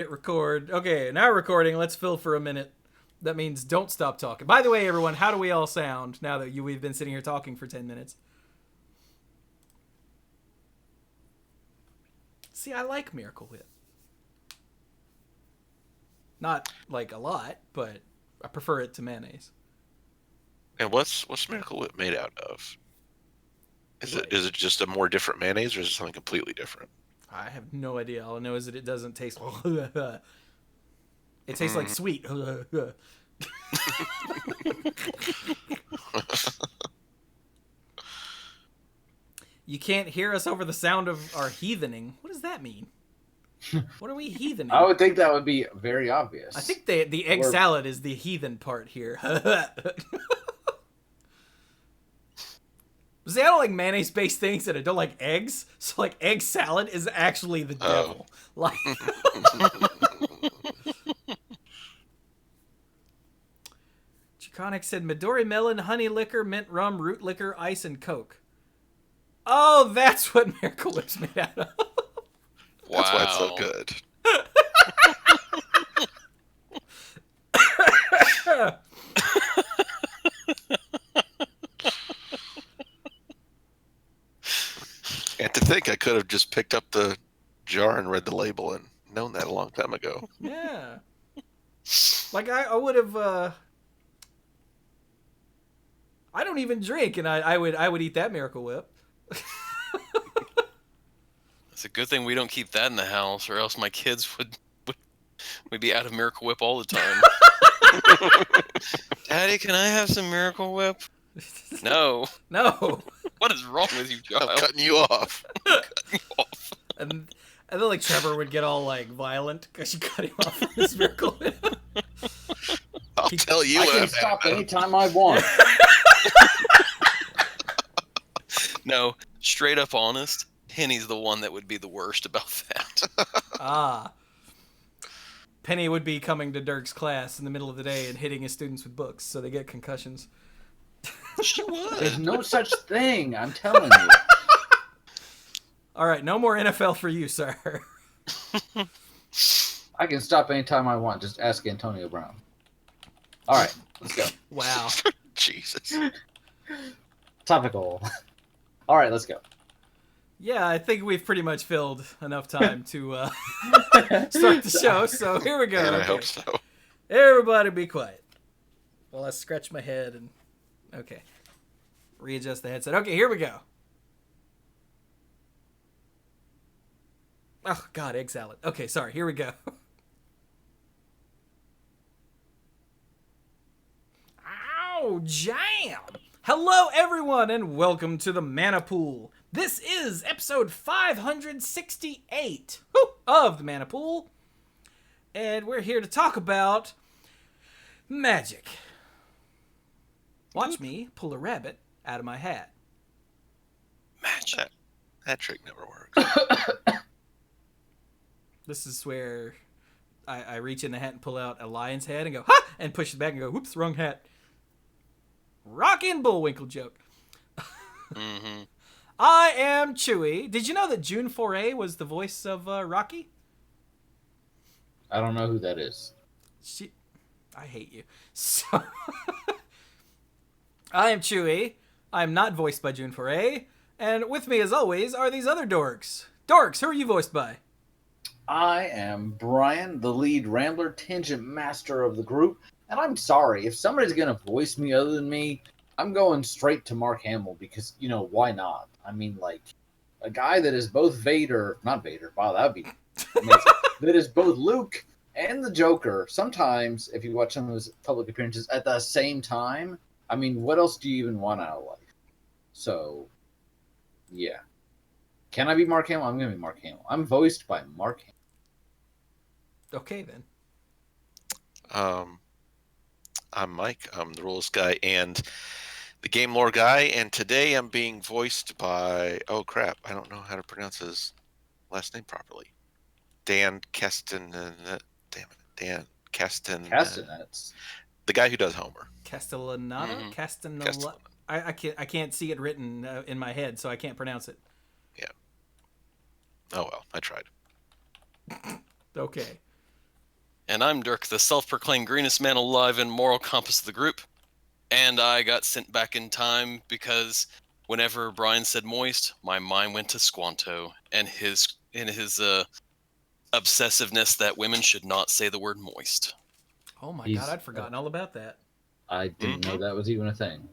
Hit record. Okay, now recording. Let's fill for a minute. That means don't stop talking. By the way, everyone, how do we all sound now that we've been sitting here talking for 10 minutes? See, I like Miracle Whip. Not like a lot, but I prefer it to mayonnaise. And what's Miracle Whip made out of? Is it just a more different mayonnaise, or is it something completely different? I have no idea. All I know is that it doesn't taste. It tastes like Mm. sweet. You can't hear us over the sound of our heathening. What does that mean? What are we heathening? I would think that would be very obvious. I think the egg salad is the heathen part here. See, I don't like mayonnaise-based things, and I don't like eggs. So, like, egg salad is actually the devil. Like, Chiconic said Midori melon, honey liquor, mint rum, root liquor, ice, and Coke. Oh, that's what Miracle Whip's made out of. That's why it's so good. And to think I could have just picked up the jar and read the label and known that a long time ago. Yeah. Like, I would have, I don't even drink, and I would eat that Miracle Whip. It's a good thing we don't keep that in the house, or else my kids would be out of Miracle Whip all the time. Daddy, can I have some Miracle Whip? No. No. What is wrong with you, child? I'm cutting you off. And then, like, Trevor would get all, like, violent because you cut him off from his Miracle Whip. I'll tell you I what can I'm stop at. anytime I want. No, straight up honest, Penny's the one that would be the worst about that. Ah. Penny would be coming to Dirk's class in the middle of the day and hitting his students with books so they get concussions. She There's would. no such thing. I'm telling you. All right, no more NFL for you, sir. I can stop anytime I want. Just ask Antonio Brown. All right, let's go. Wow. Jesus. Topical. All right, let's go. Yeah, I think we've pretty much filled enough time to start the show, so here we go. And I Okay. hope so. Everybody be quiet. Well, I scratch my head and... Okay. Readjust the headset. Okay, here we go. Oh, God, egg salad. Okay, sorry, here we go. Ow, jam! Hello, everyone, and welcome to the Mana Pool. This is episode 568 of the Mana Pool. And we're here to talk about magic. Watch me pull a rabbit out of my hat. Magic. That trick never works. This is where I reach in the hat and pull out a lion's head and go, ha! And push it back and go, whoops, wrong hat. Rockin' Bullwinkle joke. Mm-hmm. I am Chewy. Did you know that June Foray was the voice of Rocky? I don't know who that is. I hate you. So, I am Chewy. I am not voiced by June Foray. And with me, as always, are these other dorks. Dorks, who are you voiced by? I am Brian, the lead Rambler Tangent Master of the group. And I'm sorry, if somebody's going to voice me other than me, I'm going straight to Mark Hamill because, why not? I mean, like, a guy that is both Vader, not Vader, wow, that would be amazing, that is both Luke and the Joker, sometimes, if you watch some of his public appearances at the same time, I mean, what else do you even want out of life? So, yeah. Can I be Mark Hamill? I'm going to be Mark Hamill. I'm voiced by Mark Hamill. Okay, then. I'm Mike. I'm the rules guy and the game lore guy. And today I'm being voiced by, oh crap, I don't know how to pronounce his last name properly. Dan Keston. Damn it. Dan Keston. Castanets. The guy who does Homer. Castellanata? Mhm. Castellanata? I can't see it written in my head, so I can't pronounce it. Yeah. Oh well, I tried. Okay. And I'm Dirk, the self-proclaimed greenest man alive and moral compass of the group. And I got sent back in time because whenever Brian said moist, my mind went to Squanto and his obsessiveness that women should not say the word moist. Oh my He's- god, I'd forgotten all about that. I didn't know that was even a thing.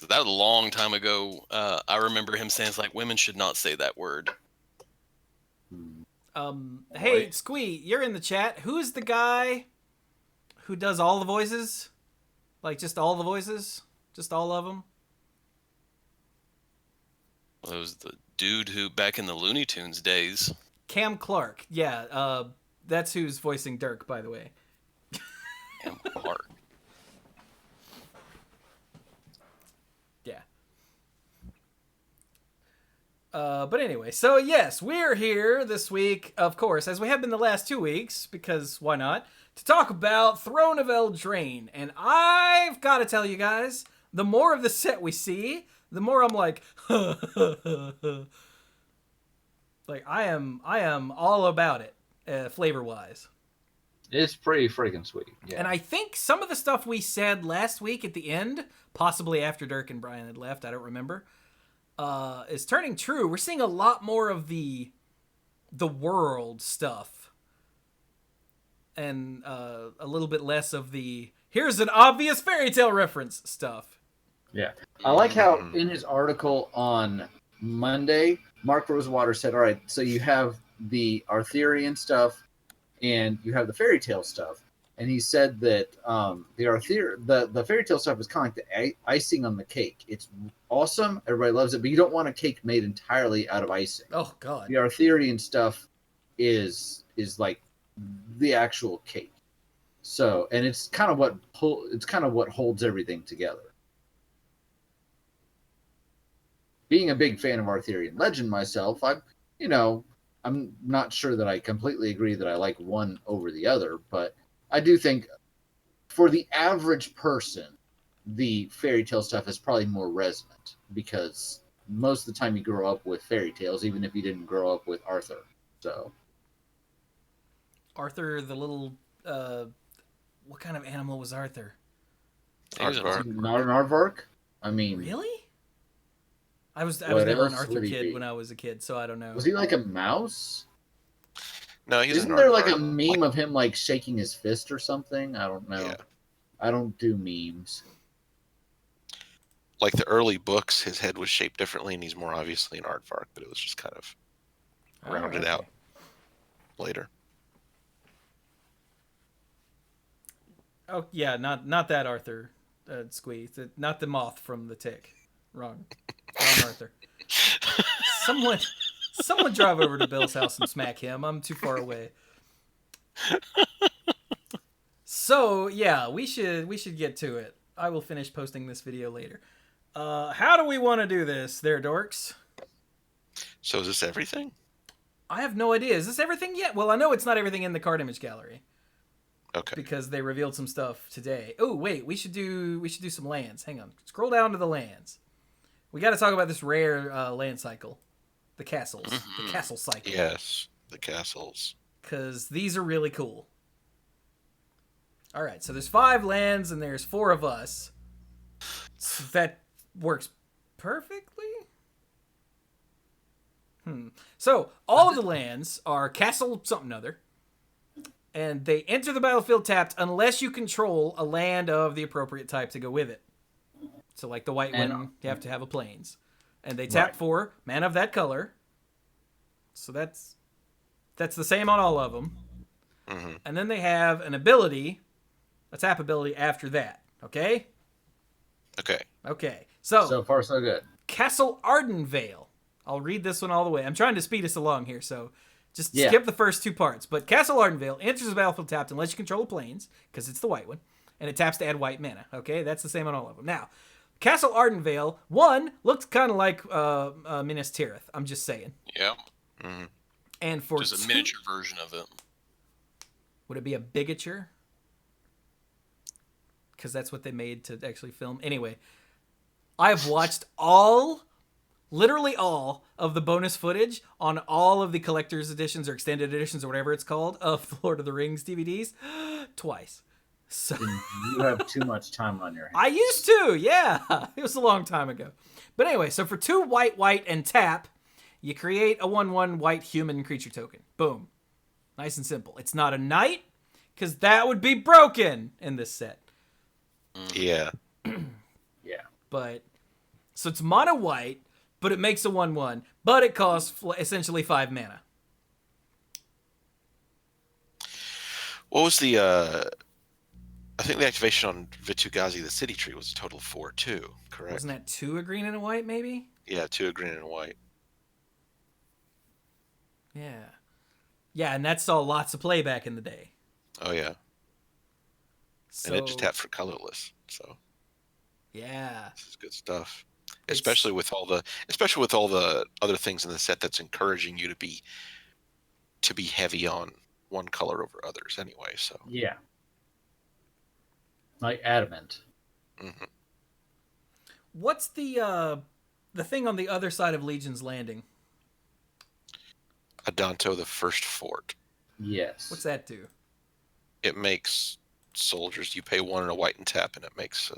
That was a long time ago. I remember him saying, like, women should not say that word. Hey, Right. Squee, you're in the chat. Who's the guy who does all the voices? Like, just all the voices? Just all of them? It was the dude who, back in the Looney Tunes days. Cam Clark. Yeah, that's who's voicing Dirk, by the way. Cam Clark. Yeah. But anyway, so yes, we're here this week, of course, as we have been the last 2 weeks, because why not, to talk about Throne of Eldraine. And I've got to tell you guys, the more of the set we see, the more I'm like, like I am all about it, flavor-wise. It's pretty freaking sweet. Yeah. And I think some of the stuff we said last week at the end, possibly after Dirk and Brian had left, I don't remember, is turning true. We're seeing a lot more of the world stuff, and a little bit less of the here's an obvious fairy tale reference stuff. Yeah. I like how in his article on Monday, Mark Rosewater said, all right, so you have the Arthurian stuff and you have the fairy tale stuff. And he said that the fairy tale stuff is kind of like the icing on the cake. It's awesome. Everybody loves it, but you don't want a cake made entirely out of icing. Oh, God. The Arthurian stuff is like the actual cake. So, and it's kind of what holds everything together. Being a big fan of Arthurian legend myself, I'm not sure that I completely agree that I like one over the other, but I do think for the average person, the fairy tale stuff is probably more resonant because most of the time you grow up with fairy tales, even if you didn't grow up with Arthur. So Arthur, the little, what kind of animal was Arthur? He was an Aardvark. not an aardvark. I mean, Really? I was What never an else Arthur would he kid be? when I was a kid, so I don't know. was he like a mouse? No, he's Isn't an there like a aardvark. meme of him like shaking his fist or something? I don't know. Yeah. I don't do memes. Like the early books, his head was shaped differently, and he's more obviously an aardvark, but it was just kind of rounded out later. Oh yeah, not that Arthur, Squee. Not the moth from the Tick. Wrong Arthur. Someone drive over to Bill's house and smack him. I'm too far away. So yeah, we should get to it. I will finish posting this video later. How do we want to do this, there, dorks? So is this everything? I have no idea. Is this everything yet? Well, I know it's not everything in the card image gallery Okay. because they revealed some stuff today. Oh wait, we should do some lands. Hang on, scroll down to the lands. We got to talk about this rare land cycle, the castles, the castle cycle. Yes, the castles. Because these are really cool. All right, so there's 5 lands and there's 4 of us. So that works perfectly. So all of the lands are castle something other, and they enter the battlefield tapped unless you control a land of the appropriate type to go with it. So like the white one, you have to have a plains, and they tap for mana of that color. So that's the same on all of them. Mm-hmm. And then they have an ability, a tap ability after that. Okay? Okay. Okay. So far, so good. Castle Ardenvale. I'll read this one all the way. I'm trying to speed us along here, so just skip the first 2 parts. But Castle Ardenvale enters the battlefield tapped unless you control the plains, because it's the white one, and it taps to add white mana. Okay? That's the same on all of them. Now, Castle Ardenvale, 1, looks kind of like Minas Tirith. I'm just saying. Yeah. Mm-hmm. And for Just a miniature version of it. Would it be a bigature? Because that's what they made to actually film. Anyway, I've watched all literally all of the bonus footage on all of the collector's editions or extended editions or whatever it's called of the Lord of the Rings DVDs twice. So Then you have too much time on your hands. I used to, yeah. It was a long time ago. But anyway, so for 2 white, and tap, you create a 1/1 white human creature token. Boom. Nice and simple. It's not a knight, because that would be broken in this set. Yeah. Yeah. But, so it's mono white, but it makes a 1/1, but it costs essentially 5 mana. What was the I think the activation on Vitu-Ghazi, the city tree, was a total of 4 too, correct? Wasn't that 2 a green and a white, maybe? Yeah, 2 a green and a white. Yeah. Yeah, and that saw lots of play back in the day. Oh yeah. So, And it just tapped for colorless. So yeah. this is good stuff. Especially with all the other things in the set that's encouraging you to be heavy on one color over others anyway. So Yeah. Like adamant. mhm. What's the thing on the other side of Legion's Landing? Adanto, the first fort. Yes. What's that do? It makes soldiers. You pay 1 and a white and tap, and it makes.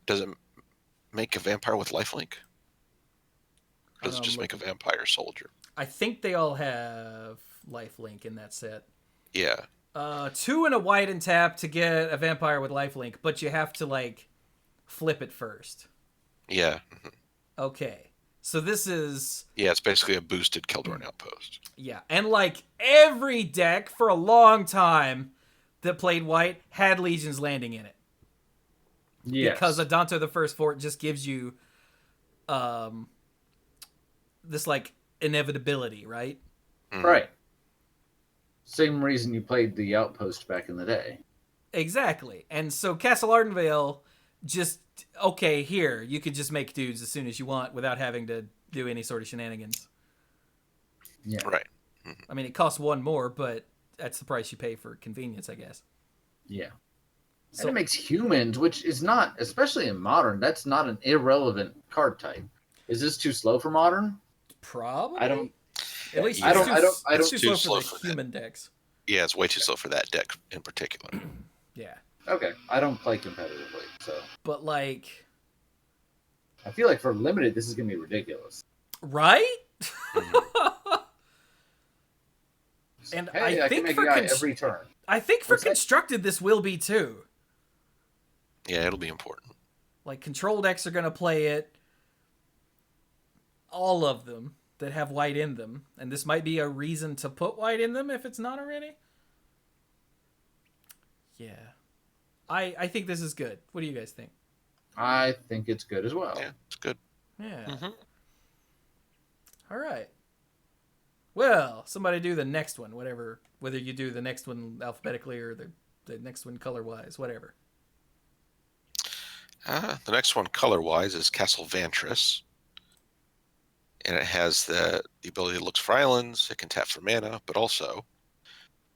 Does it make a vampire with lifelink? Or does it just make a vampire soldier? I think they all have lifelink in that set. Yeah. 2 and a white and tap to get a vampire with lifelink, but you have to like flip it first. Yeah. Mhm. Okay. So this is Yeah, it's basically a boosted Keldorn outpost. yeah, and like every deck for a long time that played white had Legion's Landing in it. Yes. Because Adanto the First Fort just gives you this like inevitability, right? Mhm. Right. Same reason you played the outpost back in the day. Exactly. And so Castle Ardenvale just okay, here, you could just make dudes as soon as you want without having to do any sort of shenanigans. Yeah. Right. I mean, it costs 1 more, but that's the price you pay for convenience, I guess. Yeah. So And it makes humans, which is not, especially in modern, that's not an irrelevant card type. Is this too slow for modern? probably I don't. at least I don't. it's too too slow slow for for the human decks. Yeah, it's way too slow for that deck in particular. Yeah. Okay. I don't play competitively, so But like I feel like for limited, this is gonna be ridiculous. right? Mhm. And Hey, I I can think make for a guy every turn. I think for What's that? constructed this will be too. Yeah, it'll be important. Like control decks are going to play it, all of them that have white in them, and this might be a reason to put white in them if it's not already. Yeah, I think this is good. What do you guys think? I think it's good as well. Yeah, it's good. Yeah. Mhm. All right. Well, somebody do the next one, whatever. Whether you do the next one alphabetically or the next one color wise, whatever. The next one, color-wise, is Castle Vantress. And it has the ability that looks for islands. It can tap for mana, but also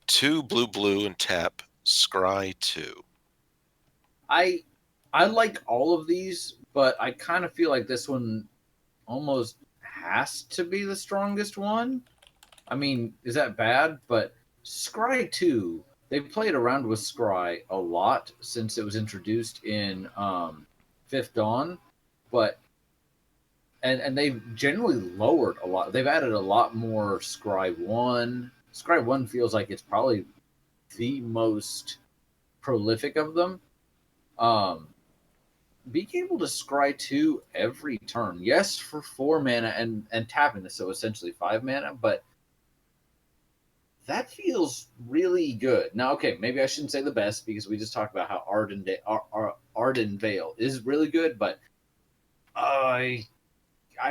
2 blue and tap Scry 2. I like all of these, but I kind of feel like this one almost has to be the strongest one. I mean, is that bad? But Scry 2, they played around with Scry a lot since it was introduced in Fifth Dawn, but and they've generally lowered a lot. They've added a lot more Scry 1. Scry 1 feels like it's probably the most prolific of them. Being able to scry 2 every turn, yes, for 4 mana and tapping this, so essentially 5 mana, but that feels really good. Now, okay, maybe I shouldn't say the best because we just talked about how Arden Vale is really good, but I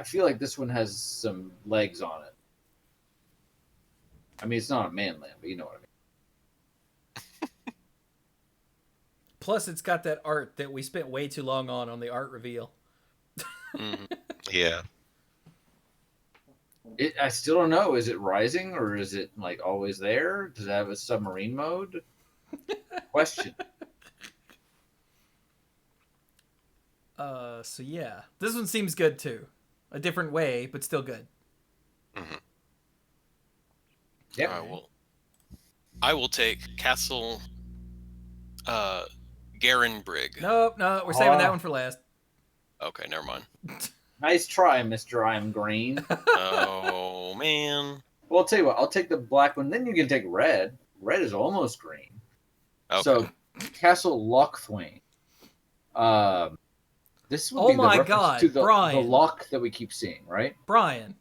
feel like this one has some legs on it. I mean, it's not a manland, but you know what I mean. Plus, it's got that art that we spent way too long on the art reveal. Mhm. Yeah. I still don't know. Is it rising or is it like always there? Does it have a submarine mode? Question. So yeah, this one seems good too. A different way, but still good. Mm-hmm. Yep. I will take Castle Garenbrig. Nope, no, we're saving that one for last. Okay, never mind. Nice try, Mr. I'm Green. Oh, man. Well, I'll tell you what. I'll take the black one. Then you can take red. Red is almost green. Okay. So, Castle Lochthwain. This would Oh be the my reference God, to the Brian. loch that we keep seeing, right? Brian,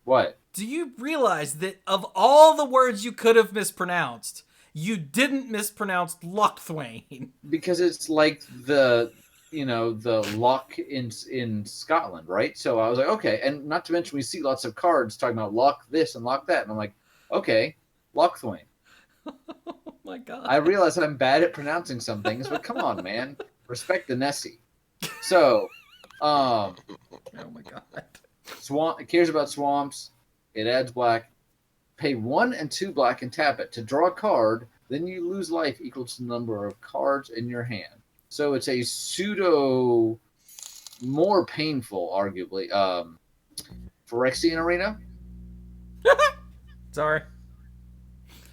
What? do you realize that of all the words you could have mispronounced, you didn't mispronounce Lochthwain? Because it's like the loch in Scotland, right? So I was like, okay, and not to mention we see lots of cards talking about loch this and loch that, and I'm like, okay, Lochthwain. Oh my God. I realize that I'm bad at pronouncing some things, but come on, man, respect the Nessie. So, Oh my God. swamp. It cares about swamps. It adds black. Pay 1 and 2 black and tap it to draw a card. Then you lose life equal to the number of cards in your hand. So it's a pseudo, more painful, arguably, Phyrexian Arena. Sorry.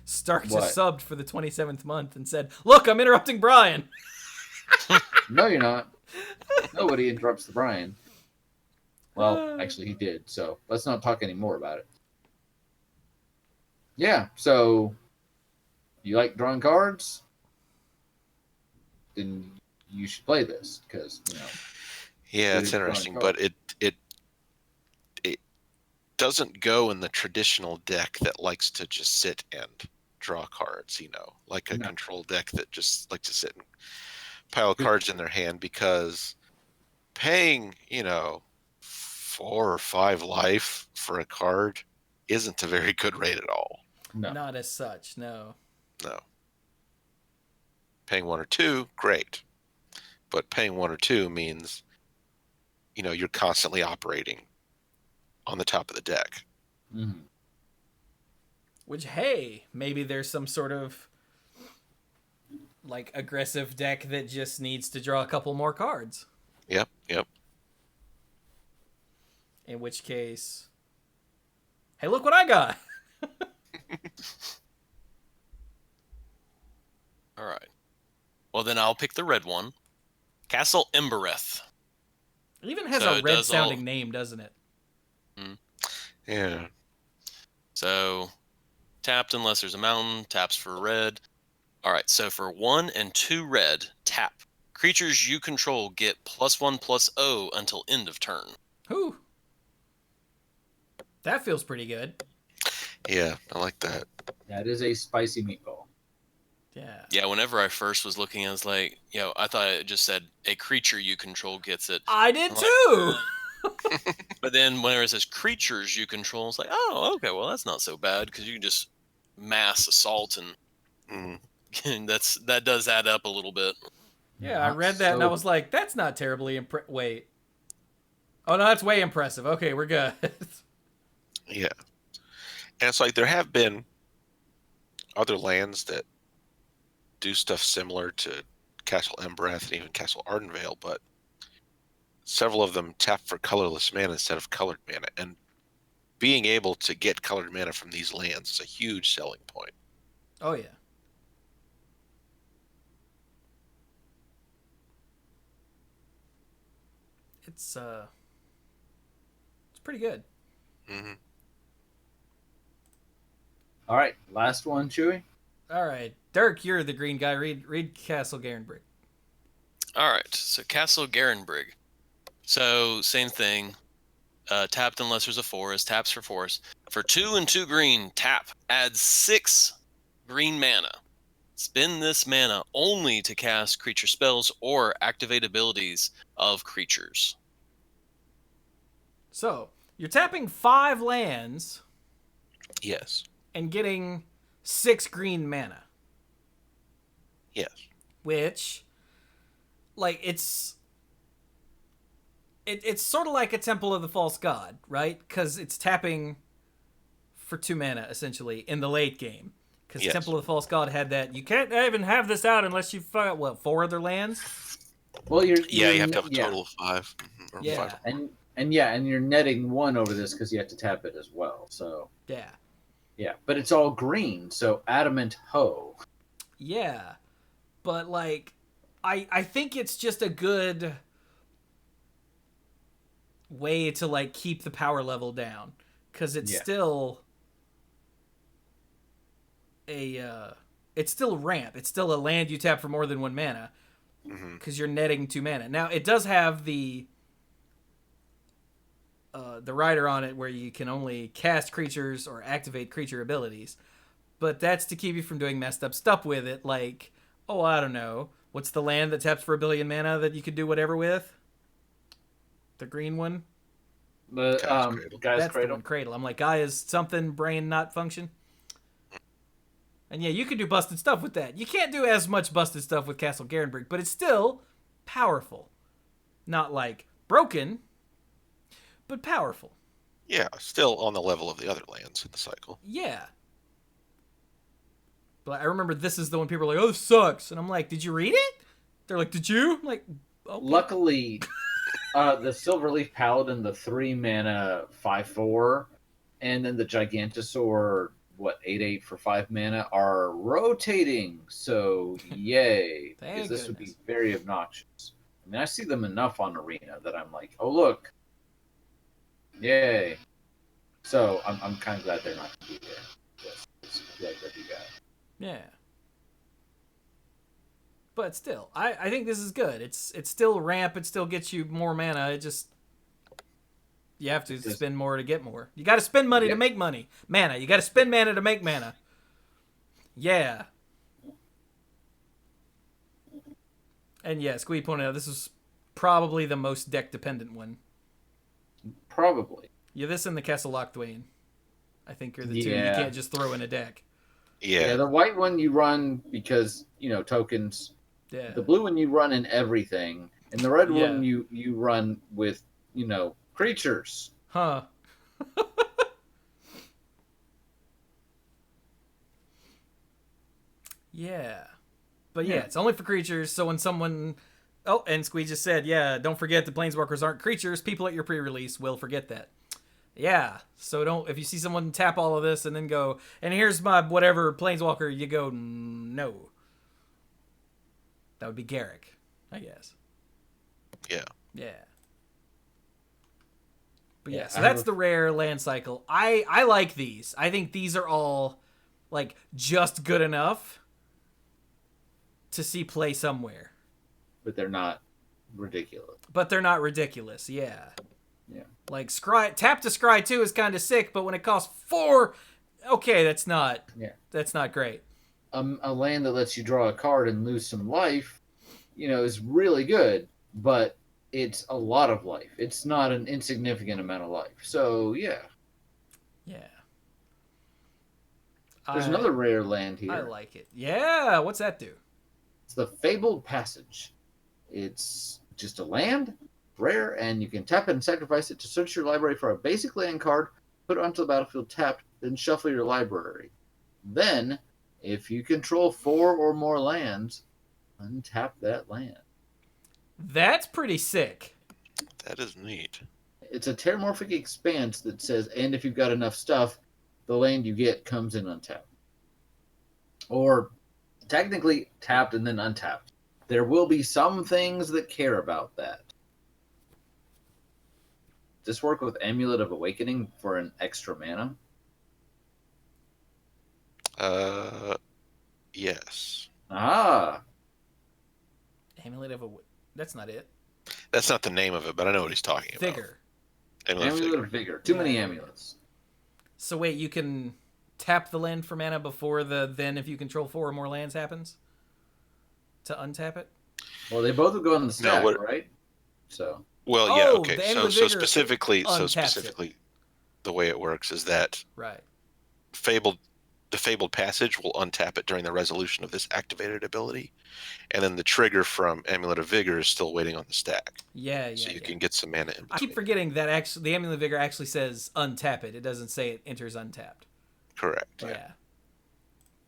Stark What? just subbed for the 27th month and said, "Look, I'm interrupting Brian." No, you're not. Nobody interrupts the Brian. Well, actually, he did. So let's not talk any more about it. Yeah. So you like drawing cards? Then you should play this because Yeah, it's Good interesting, drawing but it doesn't go in the traditional deck that likes to just sit and draw cards, like a No. control deck that just likes to sit and pile cards in their hand, because paying, 4 or 5 life for a card isn't a very good rate at all. no. Not as such, no. No. Paying 1 or 2, great. But paying 1 or 2 means, you're constantly operating on the top of the deck. Mm-hmm. Which, hey, maybe there's some sort of like aggressive deck that just needs to draw a couple more cards. Yep. In which case, hey, look what I got. All right. Well, then I'll pick the red one. Castle Embereth. It even has So a it red does sounding all- name, doesn't it? Yeah. So tapped unless there's a mountain. Taps for red. All right. So for 1 and 2 red, tap. Creatures you control get +1/+0 until end of turn. Whew. That feels pretty good. Yeah, I like that. That is a spicy meatball. Yeah. Yeah, whenever I first was looking, I was like, I thought it just said a creature you control gets it. I did I'm like, too. But then whenever it says creatures you control, it's like, oh, okay, well, that's not so bad because you can just mass assault Mm. and that does add up a little bit. Yeah, I read that and I was like, that's not terribly wait. Oh, no, that's way impressive. Okay, we're good. Yeah. And it's like there have been other lands that do stuff similar to Castle Embereth and even Castle Ardenvale, but several of them tap for colorless mana instead of colored mana. And being able to get colored mana from these lands is a huge selling point. Oh, yeah. It's pretty good. Mm-hmm. All right, last one, Chewy. All right, Dirk, you're the green guy. Read Castle Garenbrig. All right, so Castle Garenbrig. So same thing. Tapped unless there's a forest. Taps for forest. For 2 and 2 green, tap. Add 6 green mana. Spend this mana only to cast creature spells or activate abilities of creatures. So you're tapping 5 lands Yes. and getting 6 green mana. Yes. Which, like, it's sort of like a Temple of the False God, right? Because it's tapping for 2 mana, essentially, in the late game. Because Yes. Temple of the False God had that, you can't even have this out unless you fight, 4 other lands? Well, You have to have a total of 5. Or Yeah. 5. And you're netting 1 over this because you have to tap it as well. So Yeah. but it's all green. So adamant ho. Yeah. But like, I think it's just a good way to like keep the power level down, because it's still it's still ramp. It's still a land you tap for more than 1 mana, because you're netting 2 mana. Now it does have the rider on it where you can only cast creatures or activate creature abilities, but that's to keep you from doing messed up stuff with it. Like, oh, I don't know, what's the land that taps for 1 billion mana that you could do whatever with? The green one. The Guy's That's Cradle. the one, Cradle. I'm like, Gaia's something, brain not function. And yeah, you can do busted stuff with that. You can't do as much busted stuff with Castle Garenbrig, but it's still powerful. Not like broken, but powerful. Yeah, still on the level of the other lands in the cycle. Yeah. But I remember this is the one people are like, oh, this sucks. And I'm like, did you read it? They're like, did you? I'm like, okay. Luckily, the Silverleaf Paladin, the 3 mana 5/4, and then the Gigantosaur, 8/8 for 5 mana, are rotating. So yay, because this would be very obnoxious. I mean, I see them enough on Arena that I'm like, oh look, yay. So I'm kind of glad they're not going to be there. Yes, I feel like that'd be bad. Yeah. But still, I think this is good. It's still ramp. It still gets you more mana. It just, you have to spend more to get more. You got to spend money to make money. Mana. You got to spend mana to make mana. Yeah. And yeah, Squee pointed out this is probably the most deck dependent one. Probably. Yeah, this and the Castle Locthwain, I think, are the two you can't just throw in a deck. Yeah, the white one you run because, tokens. Yeah. The blue one you run in everything. And the red one you run with, creatures. Huh. Yeah. But yeah, it's only for creatures, so when someone... Oh, and Squee just said, yeah, don't forget the Planeswalkers aren't creatures. People at your pre-release will forget that. Yeah, so don't... If you see someone tap all of this and then go, and here's my whatever Planeswalker, you go, no. That would be Garrick, I guess. Yeah. Yeah. But yeah, so that's the rare land cycle. I like these. I think these are all, like, just good enough to see play somewhere. But they're not ridiculous. Yeah. Yeah. Like, tap to scry 2 is kind of sick, but when it costs 4, okay, that's not great. A land that lets you draw a card and lose some life, is really good, but it's a lot of life. It's not an insignificant amount of life. So, yeah. Yeah. There's another rare land here. I like it. Yeah, what's that do? It's the Fabled Passage. It's just a land, rare, and you can tap it and sacrifice it to search your library for a basic land card, put it onto the battlefield tapped, then shuffle your library. Then, if you control 4 or more lands, untap that land. That's pretty sick. That is neat. It's a terramorphic expanse that says, and if you've got enough stuff, the land you get comes in untapped. Or, technically, tapped and then untapped. There will be some things that care about that. Does this work with Amulet of Awakening for an extra mana? Yes. Ah. Amulet of that's not it. That's not the name of it, but I know what he's talking about. Vigor. Amulet of Vigor. Too many amulets. So wait, you can tap the land for mana before then if you control 4 or more lands happens? To untap it? Well, they both would go on the stack, right? So. Well, yeah, okay. So specifically, it. the way it works is that the Fabled Passage will untap it during the resolution of this activated ability, and then the trigger from Amulet of Vigor is still waiting on the stack. Yeah. So you can get some mana in between. I keep forgetting that the Amulet of Vigor actually says untap it. It doesn't say it enters untapped. Correct. Yeah.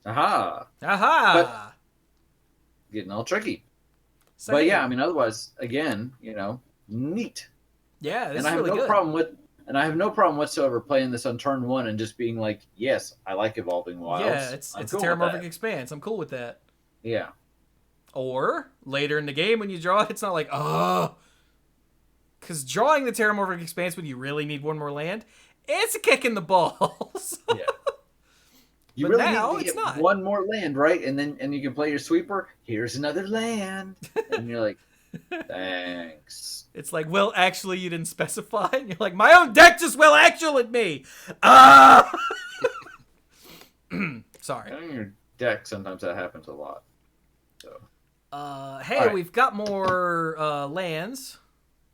Aha. But getting all tricky. So but yeah, I mean, otherwise, again, neat. Yeah, this And is I have really no good. problem with, and I have no problem whatsoever playing this on turn 1 and just being like, yes, I like evolving wilds. Yeah, it's I'm a cool with terramorphic that. expanse. I'm cool with that. Yeah. Or later in the game when you draw it, it's not like, oh, because drawing the terramorphic expanse when you really need one more land, it's a kick in the balls. Yeah. You But really now need to it's get not. one more land, right? And you can play your sweeper. Here's another land, and you're like, thanks. It's like, well, actually, you didn't specify. And you're like, my own deck just will actual me. Ah! Sorry. And in your deck, sometimes that happens a lot. So Hey, All right. we've got more lands.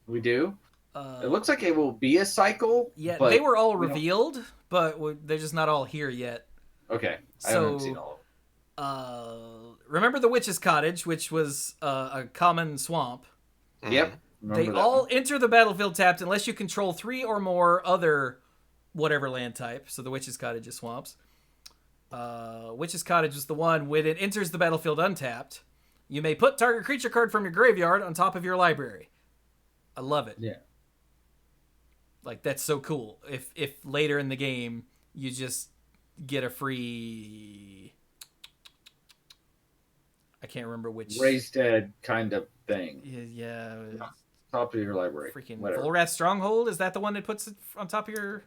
we do. Uh, It looks like it will be a cycle. yeah, but they were all we don't- revealed, but they're just not all here yet. Okay, I So- haven't seen all of them. Remember the Witch's Cottage, which was a common swamp. Yep. Remember They that all one. enter the battlefield tapped unless you control 3 or more other whatever land type. So the Witch's Cottage is swamps. Witch's Cottage is the one when it enters the battlefield untapped. You may put target creature card from your graveyard on top of your library. I love it. Yeah. Like, that's so cool. If later in the game you just get a free... I can't remember which... Raised dead kind of thing. Yeah. Top of your library. Freaking Whatever. Volrath Stronghold? Is that the one that puts it on top of your...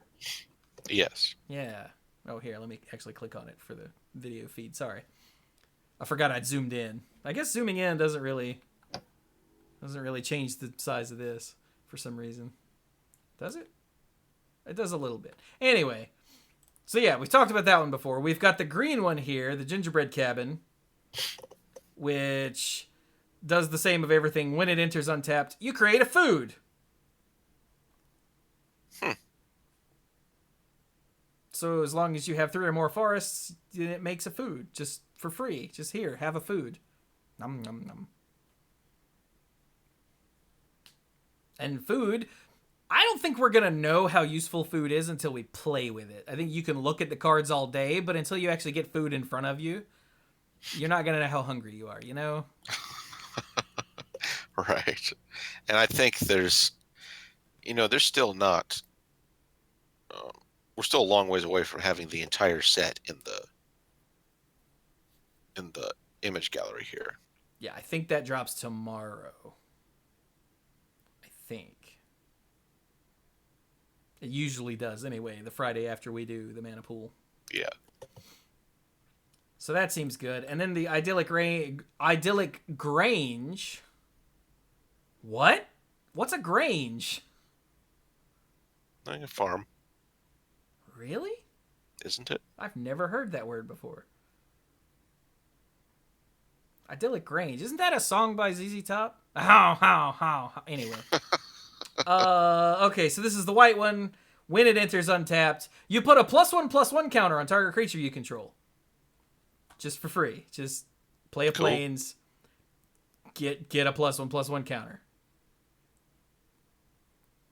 Yes. Yeah. Oh, here, let me actually click on it for the video feed. Sorry. I forgot I'd zoomed in. I guess zooming in doesn't really change the size of this for some reason. Does it? It does a little bit. Anyway. So yeah, we talked about that one before. We've got the green one here, the Gingerbread Cabin, which does the same of everything. When it enters untapped, you create a food. So as long as you have 3 or more forests, it makes a food just for free. Just here, have a food. Nom nom nom. And food, I don't think we're gonna know how useful food is until we play with it. I think you can look at the cards all day, but until you actually get food in front of you, you're not gonna know how hungry you are, you know? Right. And I think there's still not. We're still a long ways away from having the entire set in the image gallery here. Yeah, I think that drops tomorrow. I think. It usually does anyway, the Friday after we do the Mana Pool. Yeah. So that seems good. And then the Idyllic Grange. What? What's a Grange? Like a farm, Really? isn't it? I've never heard that word before. Idyllic Grange. Isn't that a song by ZZ Top? How. Anyway. Okay, so this is the white one. When it enters untapped, you put a +1/+1 counter on target creature you control. Just for free. Just play a Cool. planes. Get a +1/+1 counter.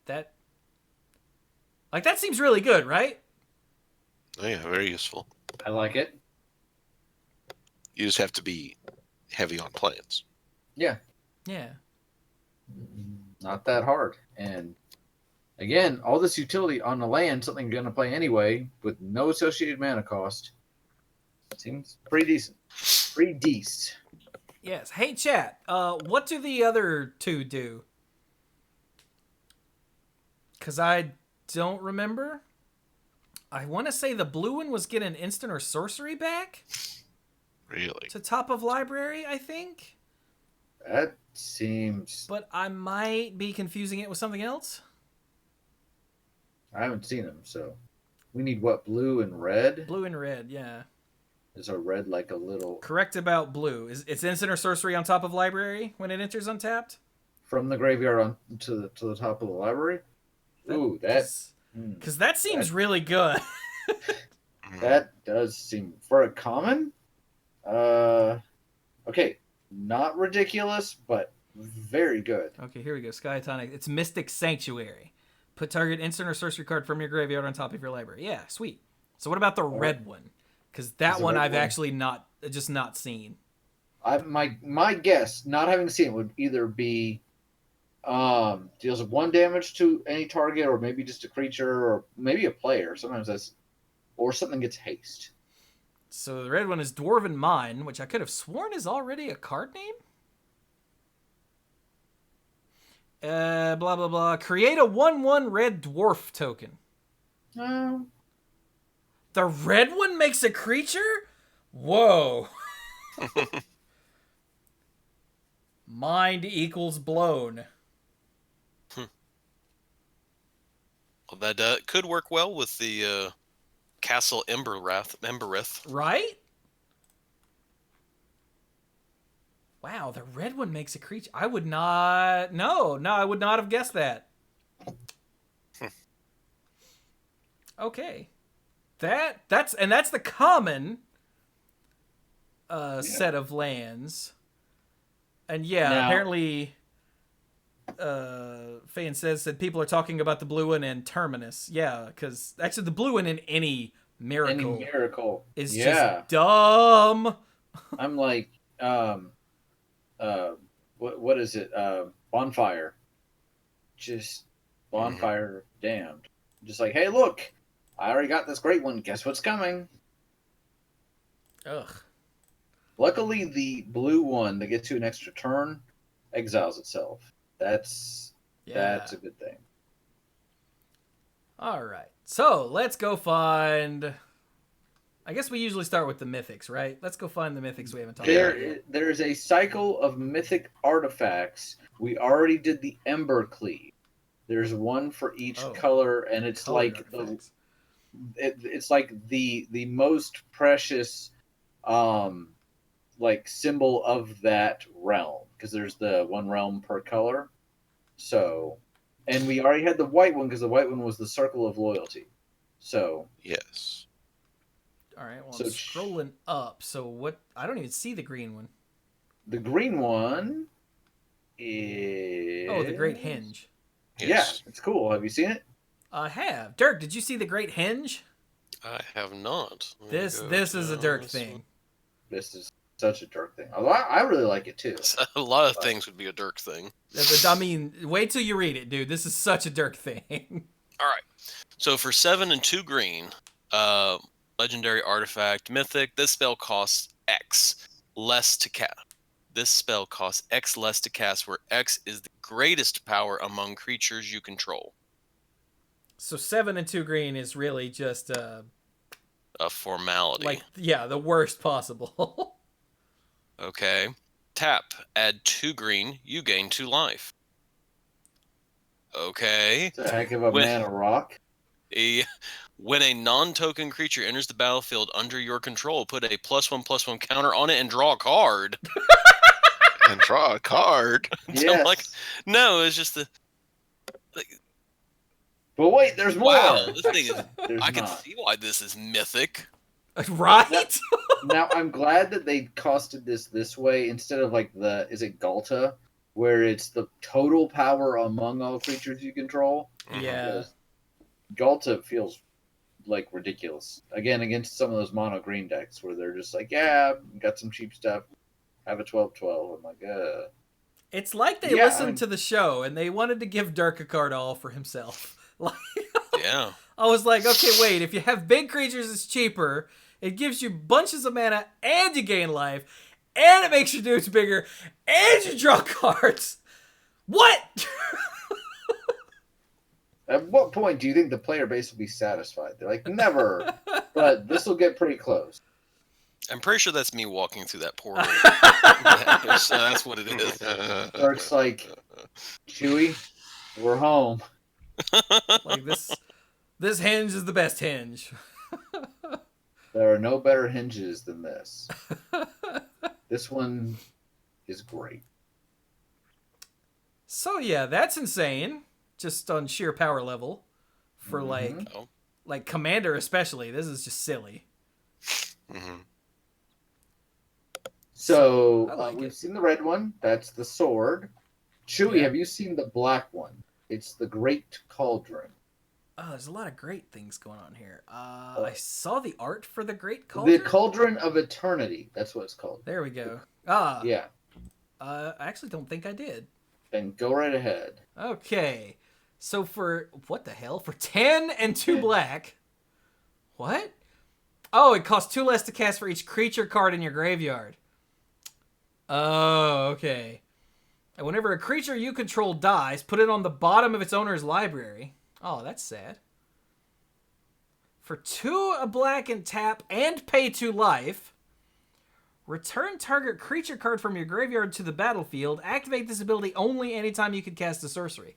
That seems really good, right? Oh yeah, very useful. I like it. You just have to be heavy on planes. Yeah. Yeah. Not that hard. And again, all this utility on the land, something you're going to play anyway, with no associated mana cost. Seems pretty decent. Pretty decent. Yes. Hey, chat. What do the other two do? Because I don't remember. I want to say the blue one was get an instant or sorcery back Really? to top of library, I think. That seems. But I might be confusing it with something else. I haven't seen them, so. We need what? Blue and red? Blue and red, yeah. Is a red like a little. Correct about blue. It's instant or sorcery on top of library when it enters untapped? From the graveyard on to the top of the library? Ooh, that's. Because that seems really good. That does seem. For a common? Okay. Not ridiculous, but very good. Okay, here we go. Sky Tonic. It's Mystic Sanctuary. Put target instant or sorcery card from your graveyard on top of your library. Yeah, sweet. So what about the red one? Because that the one red I've one- actually not seen. My guess, not having seen it, would either be Deals 1 damage to any target, or maybe just a creature, or maybe a player. Sometimes that's, or something gets haste. So the red one is Dwarven Mine, which I could have sworn is already a card name. Blah blah blah. Create a 1/1 red dwarf token. Um, The red one makes a creature? Whoa. Mind equals blown. Well, that could work well with the Castle Embereth. Right? Wow, the red one makes a creature. I would not. No, I would not have guessed that. Okay. That's the common set of lands. And yeah, Now- apparently Fayen says that people are talking about the blue one and Terminus. Yeah, because actually the blue one in any miracle is just dumb. I'm like, what is it? Bonfire. Just bonfire damned. Just like, hey, look, I already got this great one. Guess what's coming? Ugh. Luckily, the blue one that gets you an extra turn exiles itself. That's a good thing. All right. So let's go find. I guess we usually start with the mythics, right? Let's go find the mythics we haven't talked about yet. There is a cycle of mythic artifacts. We already did the Ember Cleave. There's one for each color, and it's Color like artifacts. it's like the most precious like symbol of that realm, because there's the one realm per color. So, and we already had the white one because the white one was the Circle of Loyalty. So Yes. All right. Well, So I'm scrolling up. So what? I don't even see the green one. the green one is The Great Hinge. Yes. Yeah, it's cool. Have you seen it? I have. Dirk, did you see the Great Hinge? I have not. Let me This go is a down Dirk this thing. This is such a Dirk thing. I really like it too. one. A lot of things would be a Dirk thing. I mean, wait till you read it, dude. This is such a Dirk thing. All right. So for 7 and 2 green, legendary artifact, mythic. This spell costs X less to cast. This spell costs X less to cast, where X is the greatest power among creatures you control. So 7 and 2 green is really just A formality. like the worst possible. Okay. Tap. Add 2 green. You gain 2 life. Okay. It's a heck of a When- mana rock. When a non-token creature enters the battlefield under your control, put a +1/+1 counter on it and draw a card. And draw a card. Yes. I'm like, no, it's just the. But wait, there's more. Wow, this thing is. There's I can not. see why this is mythic. Right? Now I'm glad that they costed this way instead of like is it Galta, where it's the total power among all creatures you control. Yeah. Because Galta feels like ridiculous. Again, against some of those mono green decks where they're just like, yeah, got some cheap stuff. Have a 12/12. I'm like, It's like they Yeah, listened to the show and they wanted to give Dirk a card all for himself. Like, Yeah. I was like, okay, wait, if you have big creatures, it's cheaper. It gives you bunches of mana and you gain life, and it makes your dudes bigger, and you draw cards. What? At what point do you think the player base will be satisfied? They're like, never. But this will get pretty close. I'm pretty sure that's me walking through that portal. So that's what it is. Dark's like, Chewy, we're home. Like this hinge is the best hinge. There are no better hinges than this. This one is great. So yeah, that's insane. Just on sheer power level. For Mhm. like Commander especially, this is just silly. Mhm. So I like we've it. seen the red one. That's the sword. Chewy, Yeah. have you seen the black one? It's the Great Cauldron. Oh, there's a lot of great things going on here. I saw the art for the Great Cauldron. The Cauldron of Eternity. That's what it's called. There we go. Yeah. I actually don't think I did. Then go right ahead. Okay. So for what the hell? For 10 and 2 black. What? Oh, it costs 2 less to cast for each creature card in your graveyard. Oh, okay. And whenever a creature you control dies, put it on the bottom of its owner's library. Oh, that's sad. For 2 a black and tap and pay 2 life, return target creature card from your graveyard to the battlefield. Activate this ability only anytime you can cast a sorcery.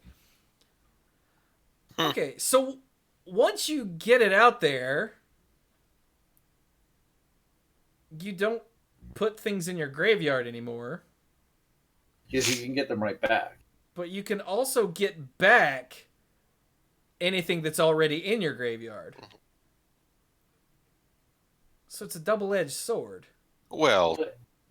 Okay, so once you get it out there, you don't put things in your graveyard anymore. Because you can get them right back. But you can also get back anything that's already in your graveyard. So it's a double-edged sword. Well,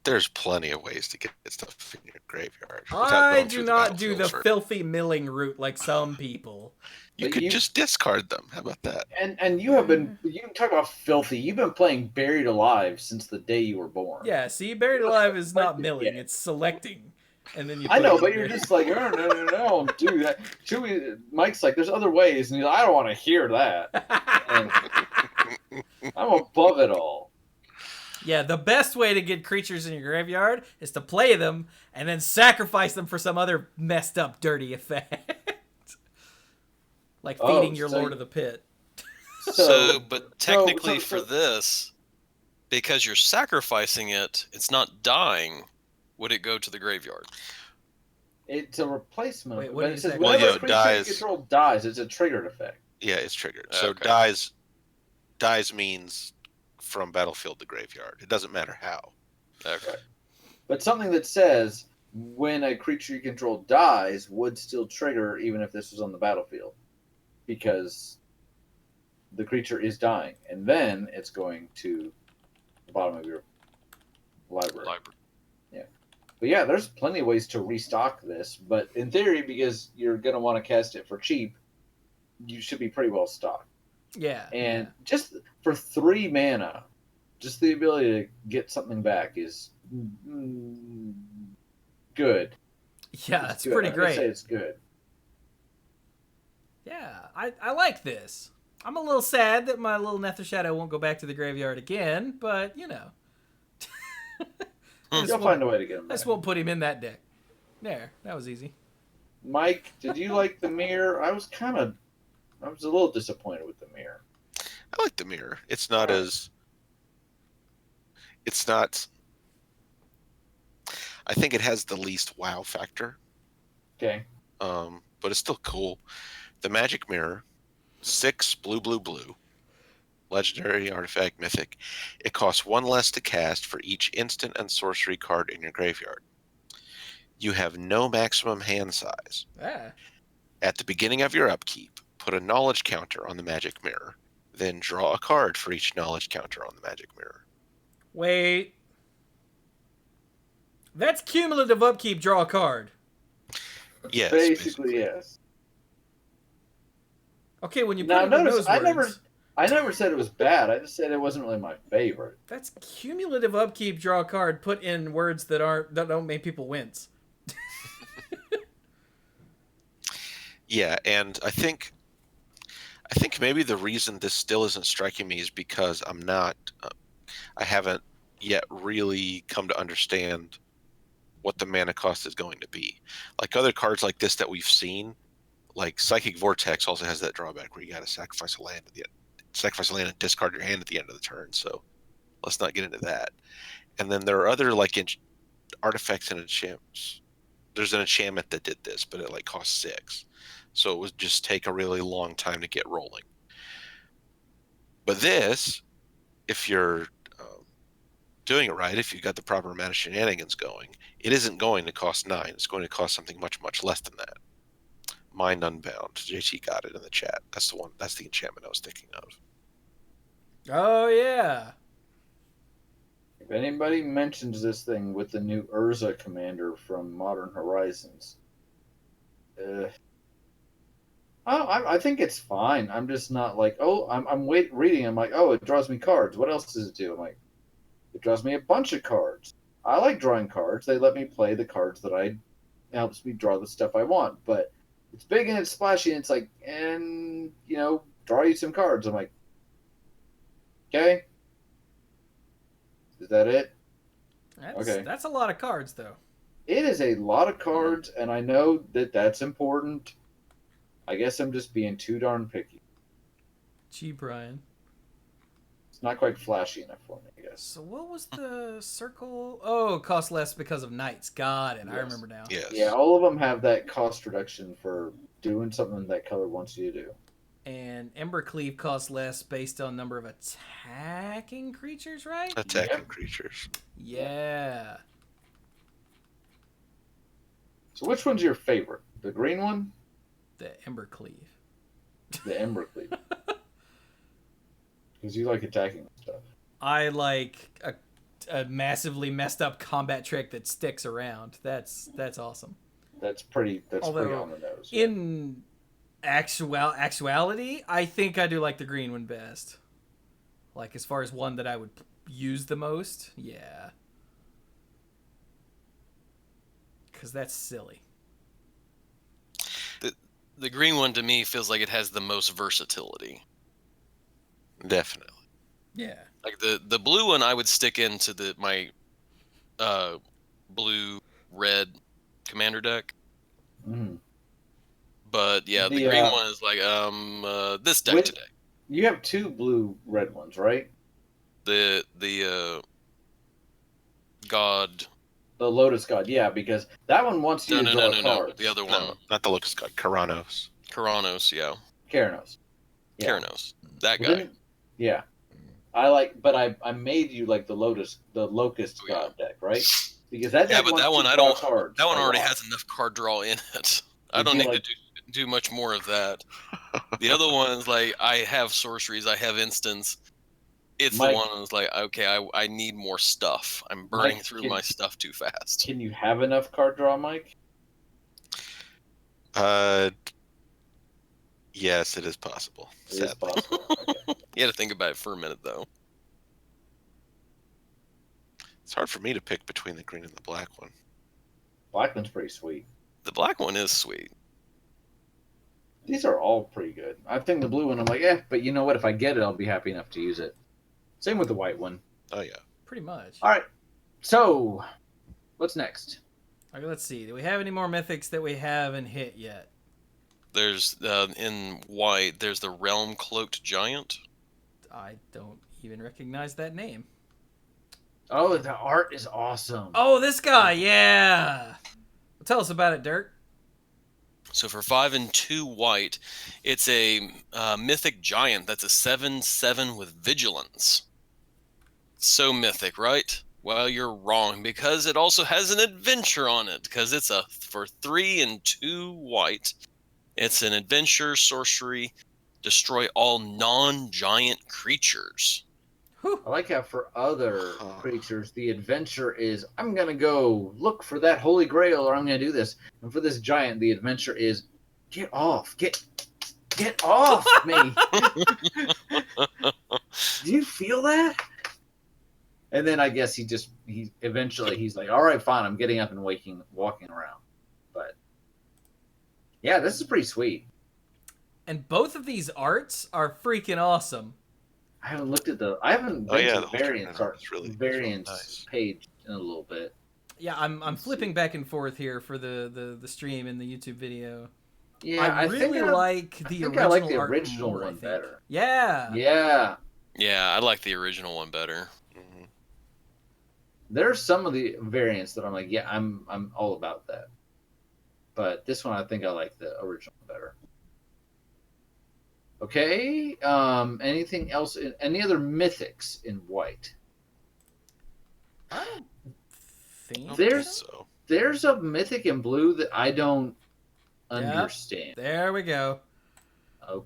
there's plenty of ways to get stuff in your graveyard. without I going do through not do battlefield the first. filthy milling route like some people. You But could you- just discard them. How about that? And you have been, you talk about filthy, you've been playing Buried Alive since the day you were born. Yeah, see, Buried Alive is not milling, it's selecting. And then you I put know, it but in you're there. just like, no, don't do that. Should we? Mike's like, there's other ways, and he's like, I don't want to hear that. And I'm above it all. Yeah, the best way to get creatures in your graveyard is to play them and then sacrifice them for some other messed up, dirty effect. Like Oh, feeding your so Lord of the Pit. But technically for this, because you're sacrificing it, it's not dying. Would it go to the graveyard? It's a replacement. Wait, what but do it you says say? whenever Well, a yeah, creature dies. you control dies, it's a triggered effect. Yeah, it's triggered. So Okay. dies means from battlefield to graveyard. It doesn't matter how. Okay. But something that says when a creature you control dies would still trigger even if this was on the battlefield. Because the creature is dying. And then it's going to the bottom of your library. But yeah, there's plenty of ways to restock this. But in theory, because you're going to want to cast it for cheap, you should be pretty well stocked. Yeah. And just for 3 mana, just the ability to get something back is good. Yeah, It's that's good. pretty I'm gonna say great. it's good. Yeah, I like this. I'm a little sad that my little Nether Shadow won't go back to the graveyard again, but, you know. I just You'll won't- find a way to get him I back. just won't put him in that deck. There, that was easy. Mike, did you like the mirror? I was a little disappointed with the mirror. I like the mirror. It's not as. It's not. I think it has the least wow factor, Okay. but it's still cool. The magic mirror, 6 blue, blue, blue. Legendary artifact mythic. It costs 1 less to cast for each instant and sorcery card in your graveyard. You have no maximum hand size. Ah. At the beginning of your upkeep, put a knowledge counter on the magic mirror. Then draw a card for each knowledge counter on the magic mirror. Wait. That's cumulative upkeep, draw a card. Yes. Basically, yes. Okay, when you put Now, it in notice, those words, I never said it was bad. I just said it wasn't really my favorite. that's cumulative upkeep, draw a card put in words that don't make people wince. Yeah, and I think maybe the reason this still isn't striking me is because I haven't yet really come to understand what the mana cost is going to be. Like other cards like this that we've seen, like Psychic Vortex also has that drawback where you got to sacrifice a land and discard your hand at the end of the turn. So let's not get into that. And then there are other like artifacts and enchantments. There's an enchantment that did this, but it like cost 6. So it would just take a really long time to get rolling. But this, if you're doing it right, if you've got the proper amount of shenanigans going, it isn't going to cost 9. It's going to cost something much, much less than that. Mind Unbound. JT got it in the chat. That's the one. That's the enchantment I was thinking of. Oh, yeah. If anybody mentions this thing with the new Urza commander from Modern Horizons, I think it's fine. I'm just not like, I'm reading. I'm like, it draws me cards. What else does it do? I'm like, it draws me a bunch of cards. I like drawing cards. They let me play the cards that I It helps me draw the stuff I want. But it's big and it's splashy, and it's like, and draw you some cards. I'm like, okay, is that it? That's a lot of cards, though. It is a lot of cards, and I know that that's important. I guess I'm just being too darn picky. Gee, Brian. It's not quite flashy enough for me, I guess. So what was the circle? Oh, it costs less because of knights. Got it. Yes. I remember now. Yes. Yeah, all of them have that cost reduction for doing something that color wants you to do. And Embercleave costs less based on number of attacking creatures, right? Attacking creatures. Yeah. So which one's your favorite? The green one? The Embercleave. The Embercleave? Because you like attacking stuff. I like a massively messed up combat trick that sticks around. That's awesome. That's pretty Although, on the nose. In actuality, I think I do like the green one best. Like, as far as one that I would use the most, yeah. Because that's silly. The green one to me feels like it has the most versatility. Definitely. Yeah. Like the blue one, I would stick into my blue red commander deck. Mm. But yeah, the green one is like this deck today. You have two blue red ones, right? The God. The Lotus God, yeah, because that one wants you to draw cards. No, the other one. No, not the Lotus God. Karanos. Karanos, yeah. Karanos. Yeah. Karanos. That guy. Then, yeah. But I made you like the Locust God deck, right? Because that deck but that one cards. That one already has enough card draw in it. I don't need to do much more of that. The other one's like I have sorceries, I have instants. It's the one that's like, okay, I need more stuff. I'm burning through my stuff too fast. Can you have enough card draw, Mike? Yes, it is possible. It is possible. Okay. You had to think about it for a minute, though. It's hard for me to pick between the green and the black one. Black one's pretty sweet. The black one is sweet. These are all pretty good. I think the blue one, I'm like, but you know what? If I get it, I'll be happy enough to use it. Same with the white one. Oh, yeah. Pretty much. All right. So, what's next? Okay, let's see. Do we have any more mythics that we haven't hit yet? There's, in white, there's the Realm Cloaked Giant. I don't even recognize that name. Oh, the art is awesome. Oh, this guy, yeah. Well, tell us about it, Dirk. So for 5 and 2 white, it's a mythic giant that's a 7/7 with vigilance. So mythic, right? Well, you're wrong, because it also has an adventure on it, because it's for 3 and 2 white. It's an adventure sorcery, destroy all non-giant creatures. I like how for other creatures, the adventure is, I'm going to go look for that holy grail, or I'm going to do this. And for this giant, the adventure is, get off. Get off me. Do you feel that? And then I guess he's like, all right, fine, I'm getting up and walking around. But yeah, this is pretty sweet. And both of these arts are freaking awesome. I haven't been to the variants nice. page in a little bit. Yeah, I'm flipping back and forth here for the stream and the YouTube video. Yeah, I really like the original one better. Yeah. Yeah. Yeah, I like the original one better. Mm-hmm. There's some of the variants that I'm like, yeah, I'm all about that. But this one, I think I like the original better. Okay. Anything else? Any other mythics in white? I don't think There's a mythic in blue that I don't understand. There we go. Oh,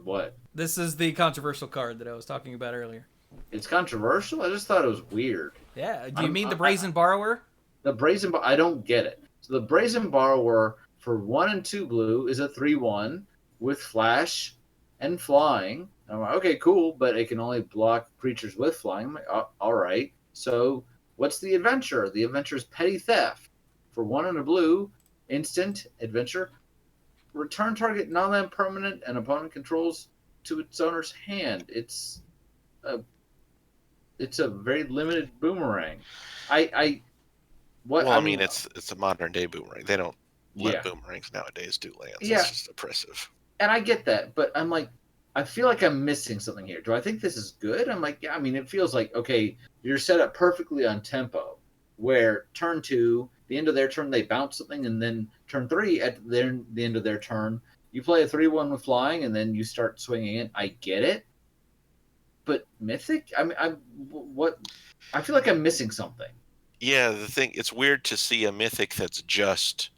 what? This is the controversial card that I was talking about earlier. It's controversial? I just thought it was weird. Yeah. Do you mean the Brazen Borrower? The Brazen I don't get it. So the Brazen Borrower for 1 and 2 blue is a 3/1 with flash and flying. I'm like, okay, cool, but it can only block creatures with flying. I'm like, all right. So what's the adventure? The adventure is Petty Theft. For 1 and a blue, instant adventure. Return target non-land permanent and opponent controls to its owner's hand. A it's a very limited boomerang. I what Well, I I mean, mean, it's a modern day boomerang. They don't let yeah, boomerangs nowadays do lands. yeah, It's just oppressive. and I get that, but I'm like, I feel like I'm missing something here. Do I think this is good? I'm like, yeah. I mean, it feels like okay, you're set up perfectly on tempo, where turn two, the end of their turn, they bounce something, and then turn three at the end of their turn, you play a 3/1 with flying, and then you start swinging it. I get it, but mythic. I mean, I'm what? I feel like I'm missing something. Yeah, it's weird to see a mythic that's just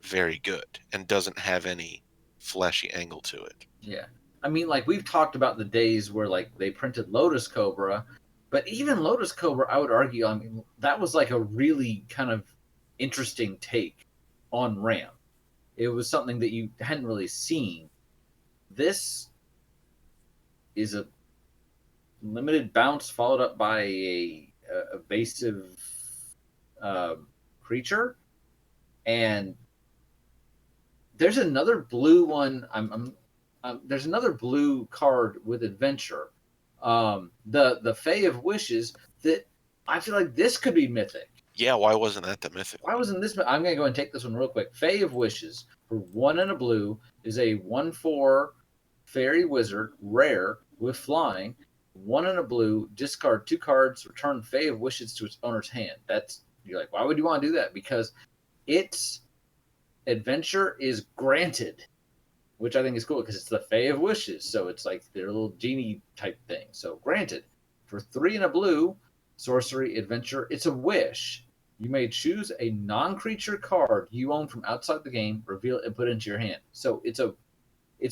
very good and doesn't have any flashy angle to it. Yeah. I mean, like we've talked about the days where like they printed Lotus Cobra, but even Lotus Cobra, I would argue, I mean, that was like a really kind of interesting take on Ram. It was something that you hadn't really seen. This is a limited bounce followed up by a evasive uh, creature, and there's another blue one. There's another blue card with adventure. The Fae of Wishes that I feel like this could be mythic. Yeah, why wasn't that the mythic? Why wasn't this? I'm gonna go and take this one real quick. Fae of Wishes for 1 and a blue is a 1/4 fairy wizard rare with flying. 1 and a blue, discard 2 cards, return Fae of Wishes to its owner's hand. That's you're like, why would you want to do that? Because its adventure is granted, which I think is cool because it's the Fae of Wishes, so it's like their little genie type thing. So granted, for 3 and a blue, sorcery adventure, it's a wish. You may choose a non-creature card you own from outside the game, reveal it, and put it into your hand. So it's a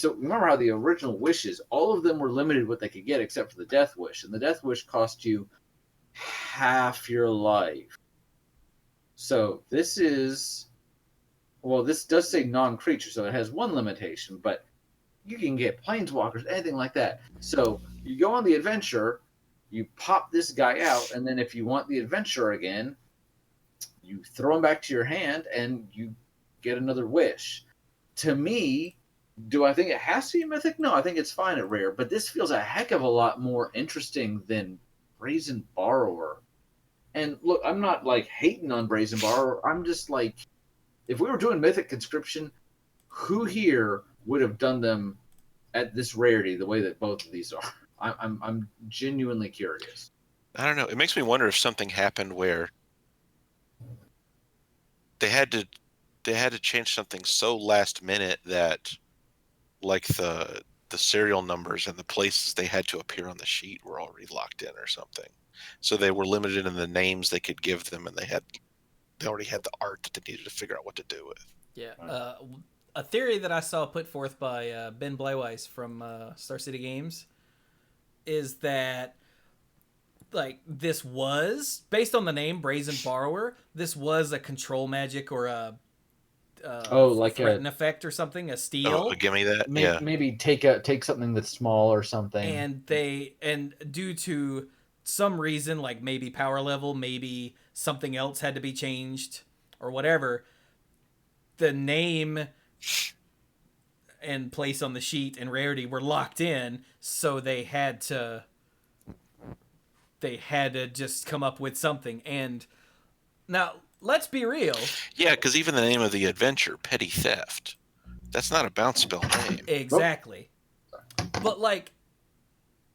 remember how the original wishes, all of them were limited what they could get except for the Death Wish, and the Death Wish cost you half your life. So this is this does say non-creature, so it has one limitation, but you can get planeswalkers, anything like that. So you go on the adventure, you pop this guy out, and then if you want the adventure again, you throw him back to your hand and you get another wish. To me, do I think it has to be mythic? No, I think it's fine at rare, but this feels a heck of a lot more interesting than Brazen Borrower. And look, I'm not like hating on Brazen Borrower. I'm just like, if we were doing Mythic Conscription, who here would have done them at this rarity the way that both of these are? I'm genuinely curious. I don't know. It makes me wonder if something happened where they had to change something so last minute that like the serial numbers and the places they had to appear on the sheet were already locked in or something. So they were limited in the names they could give them, and they already had the art that they needed to figure out what to do with. Yeah. A theory that I saw put forth by Ben Bleiweiss from Star City Games is that like this was based on the name Brazen Borrower. This was a control magic or a like threaten effect or something, a steal. Oh, give me that. Yeah. Maybe take something that's small or something. And due to some reason, like maybe power level, maybe something else had to be changed or whatever, the name and place on the sheet and rarity were locked in, so they had to just come up with something. And now let's be real. Yeah, because even the name of the adventure, Petty Theft, that's not a bounce spell name. Exactly. But like,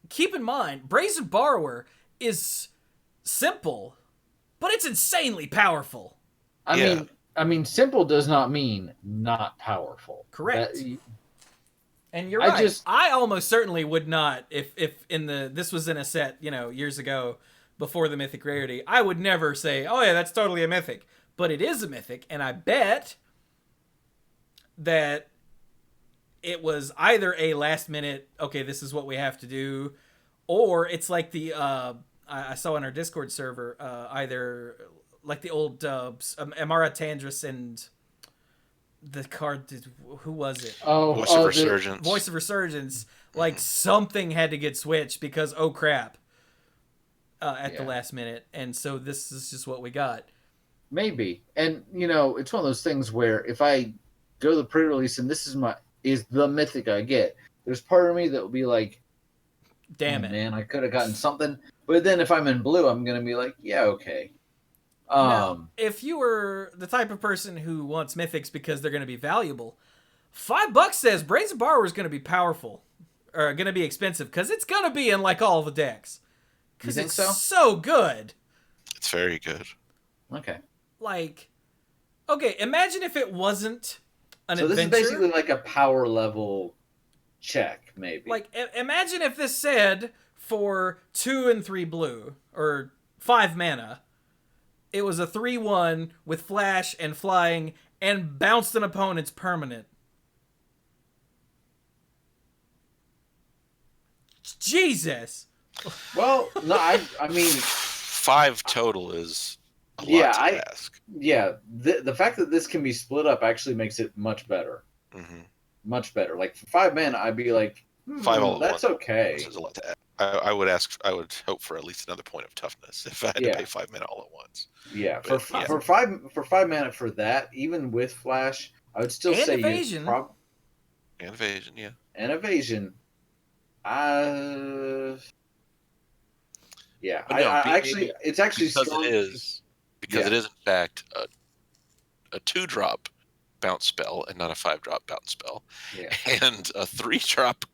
keep in mind, Brazen Borrower is simple, but it's insanely powerful. I mean, simple does not mean not powerful. Correct. And you're right. I almost certainly would not, if this was in a set, years ago, before the mythic rarity, I would never say, oh yeah, that's totally a mythic. But it is a mythic, and I bet that it was either a last minute, okay, this is what we have to do, or it's like the I saw on our Discord server, either like the old Amara Tandris and the card, who was it? Voice of Resurgence. Voice of Resurgence. Like something had to get switched because crap, at the last minute, and so this is just what we got. maybe. And it's one of those things where if I go to the pre-release and this is the mythic I get, there's part of me that will be like, Damn oh, it. man, I could have gotten something. But then if I'm in blue, I'm gonna be like, yeah, okay. Now, if you were the type of person who wants mythics because they're going to be valuable, $5 says Brazen Borrower is going to be powerful, or going to be expensive, because it's going to be in like all the decks. Because think it's so? good. It's very good. Okay. Like, okay, imagine if it wasn't an So adventure. this is basically like a power level check, maybe. Like, imagine if this said for 2 and 3 blue, or 5 mana, it was a 3/1 with flash and flying and bounced an opponent's permanent. Jesus. Well, no, I mean, 5 total is a Yeah, lot to ask. yeah. The fact that this can be split up actually makes it much better. Mm-hmm. Much better. Like for 5 men, I'd be like, 5 all at that's once. okay. This is a lot to ask. I would hope for at least another point of toughness if I had to pay 5 men all at once. Yeah, But, for 5 mana for that, even with flash, I would still And say evasion. And evasion, yeah. And evasion. Yeah, But no, it's actually because strong. it is in fact a 2-drop bounce spell and not a 5-drop bounce spell, Yeah, and a 3-drop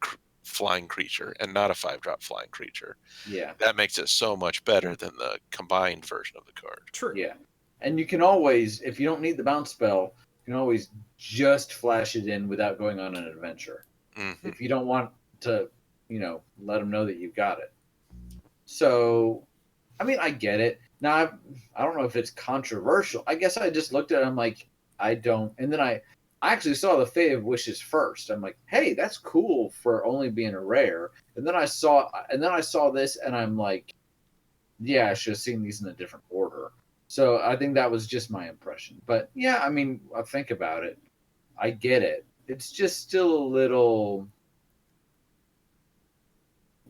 flying creature and not a 5-drop flying creature. yeah, That makes it so much better than the combined version of the card. True. yeah. And you can always, if you don't need the bounce spell, you can always just flash it in without going on an adventure. Mm-hmm. If you don't want to, let them know that you got it. So, I mean, I get it. Now, I don't know if it's controversial. I guess I just looked at it. I'm like, I don't. And then I actually saw the Fae of Wishes first. I'm like, hey, that's cool for only being a rare. And then I saw this, and I'm like, yeah, I should have seen these in a different order. So I think that was just my impression. But yeah, I mean, I think about it. I get it. It's just still a little.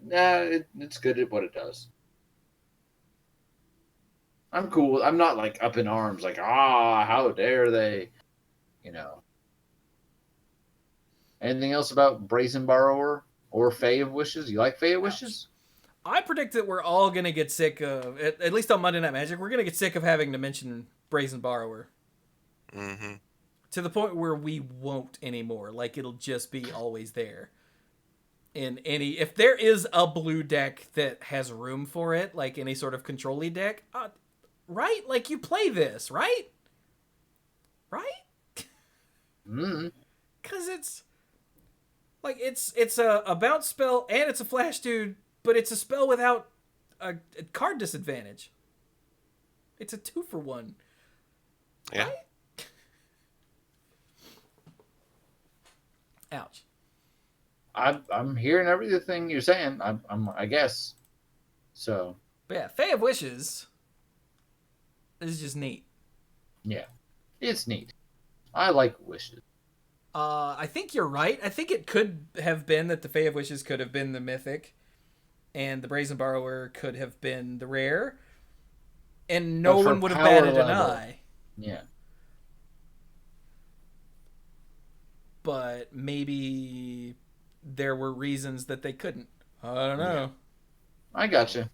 It's good at what it does. I'm cool. I'm not like up in arms, like, how dare they? Anything else about Brazen Borrower or Fae of Wishes? You like Fae of Wishes? I predict that we're all going to get sick of, at least on Monday Night Magic, we're going to get sick of having to mention Brazen Borrower. Mm-hmm. To the point where we won't anymore. Like, it'll just be always there. If there is a blue deck that has room for it, like any sort of control-y deck, right? Like, you play this, right? Right? Mm-hmm. Because it's a bounce spell and it's a flash dude, but it's a spell without a card disadvantage. It's a 2-for-1. Yeah. Right? Ouch. I'm hearing everything you're saying. I guess. So. But yeah, Fae of Wishes is just neat. Yeah, it's neat. I like wishes. I think you're right. I think it could have been that the Fae of Wishes could have been the mythic, and the Brazen Borrower could have been the rare, and no one would have batted an eye. Yeah. But maybe there were reasons that they couldn't. I don't know. Yeah. I gotcha.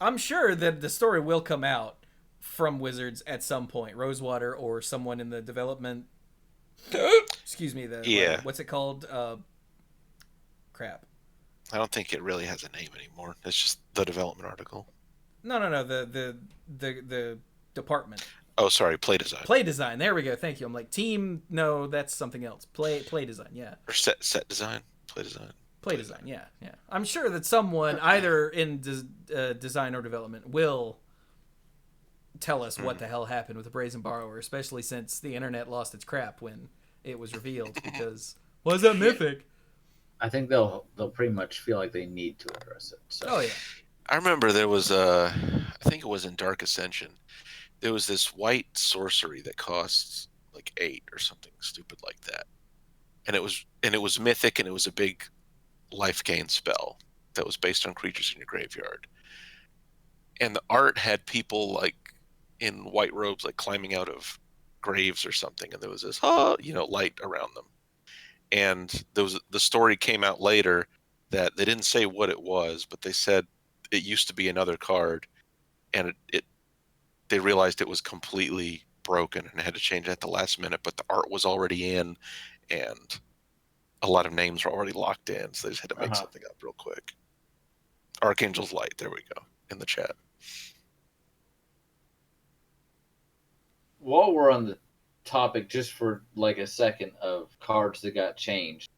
I'm sure that the story will come out from Wizards at some point. Rosewater or someone in the development. Excuse me. What's it called? Crap. I don't think it really has a name anymore. It's just the development article. No. The department. Oh, sorry. Play design. Play design. There we go. Thank you. I'm like, team. No, that's something else. Play design. Yeah. Or set design. Play design. Play design. Yeah. I'm sure that someone either in design or development will tell us what the hell happened with the Brazen Borrower, especially since the internet lost its crap when it was revealed. Because was that mythic? I think they'll pretty much feel like they need to address it. So. Oh yeah. I remember there was I think it was in Dark Ascension. There was this white sorcery that costs like 8 or something stupid like that, and it was mythic, and it was a big life gain spell that was based on creatures in your graveyard. And the art had people like in white robes, like climbing out of graves or something, and there was this light around them. And the story came out later that they didn't say what it was, but they said it used to be another card, and they realized it was completely broken and had to change it at the last minute, but the art was already in, and a lot of names were already locked in, so they just had to make something up real quick. Archangel's Light, there we go, in the chat. While we're on the topic, just for like a second, of cards that got changed,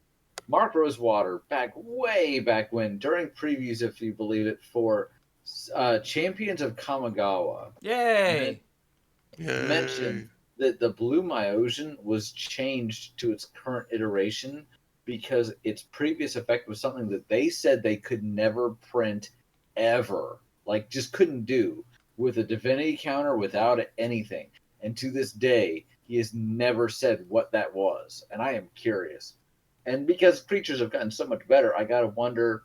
Mark Rosewater, way back when, during previews, if you believe it, for Champions of Kamigawa, Yay! mentioned that the Blue Myosian was changed to its current iteration because its previous effect was something that they said they could never print ever. Like, just couldn't do with a divinity counter without anything. And to this day, he has never said what that was. And I am curious. And because creatures have gotten so much better, I gotta wonder,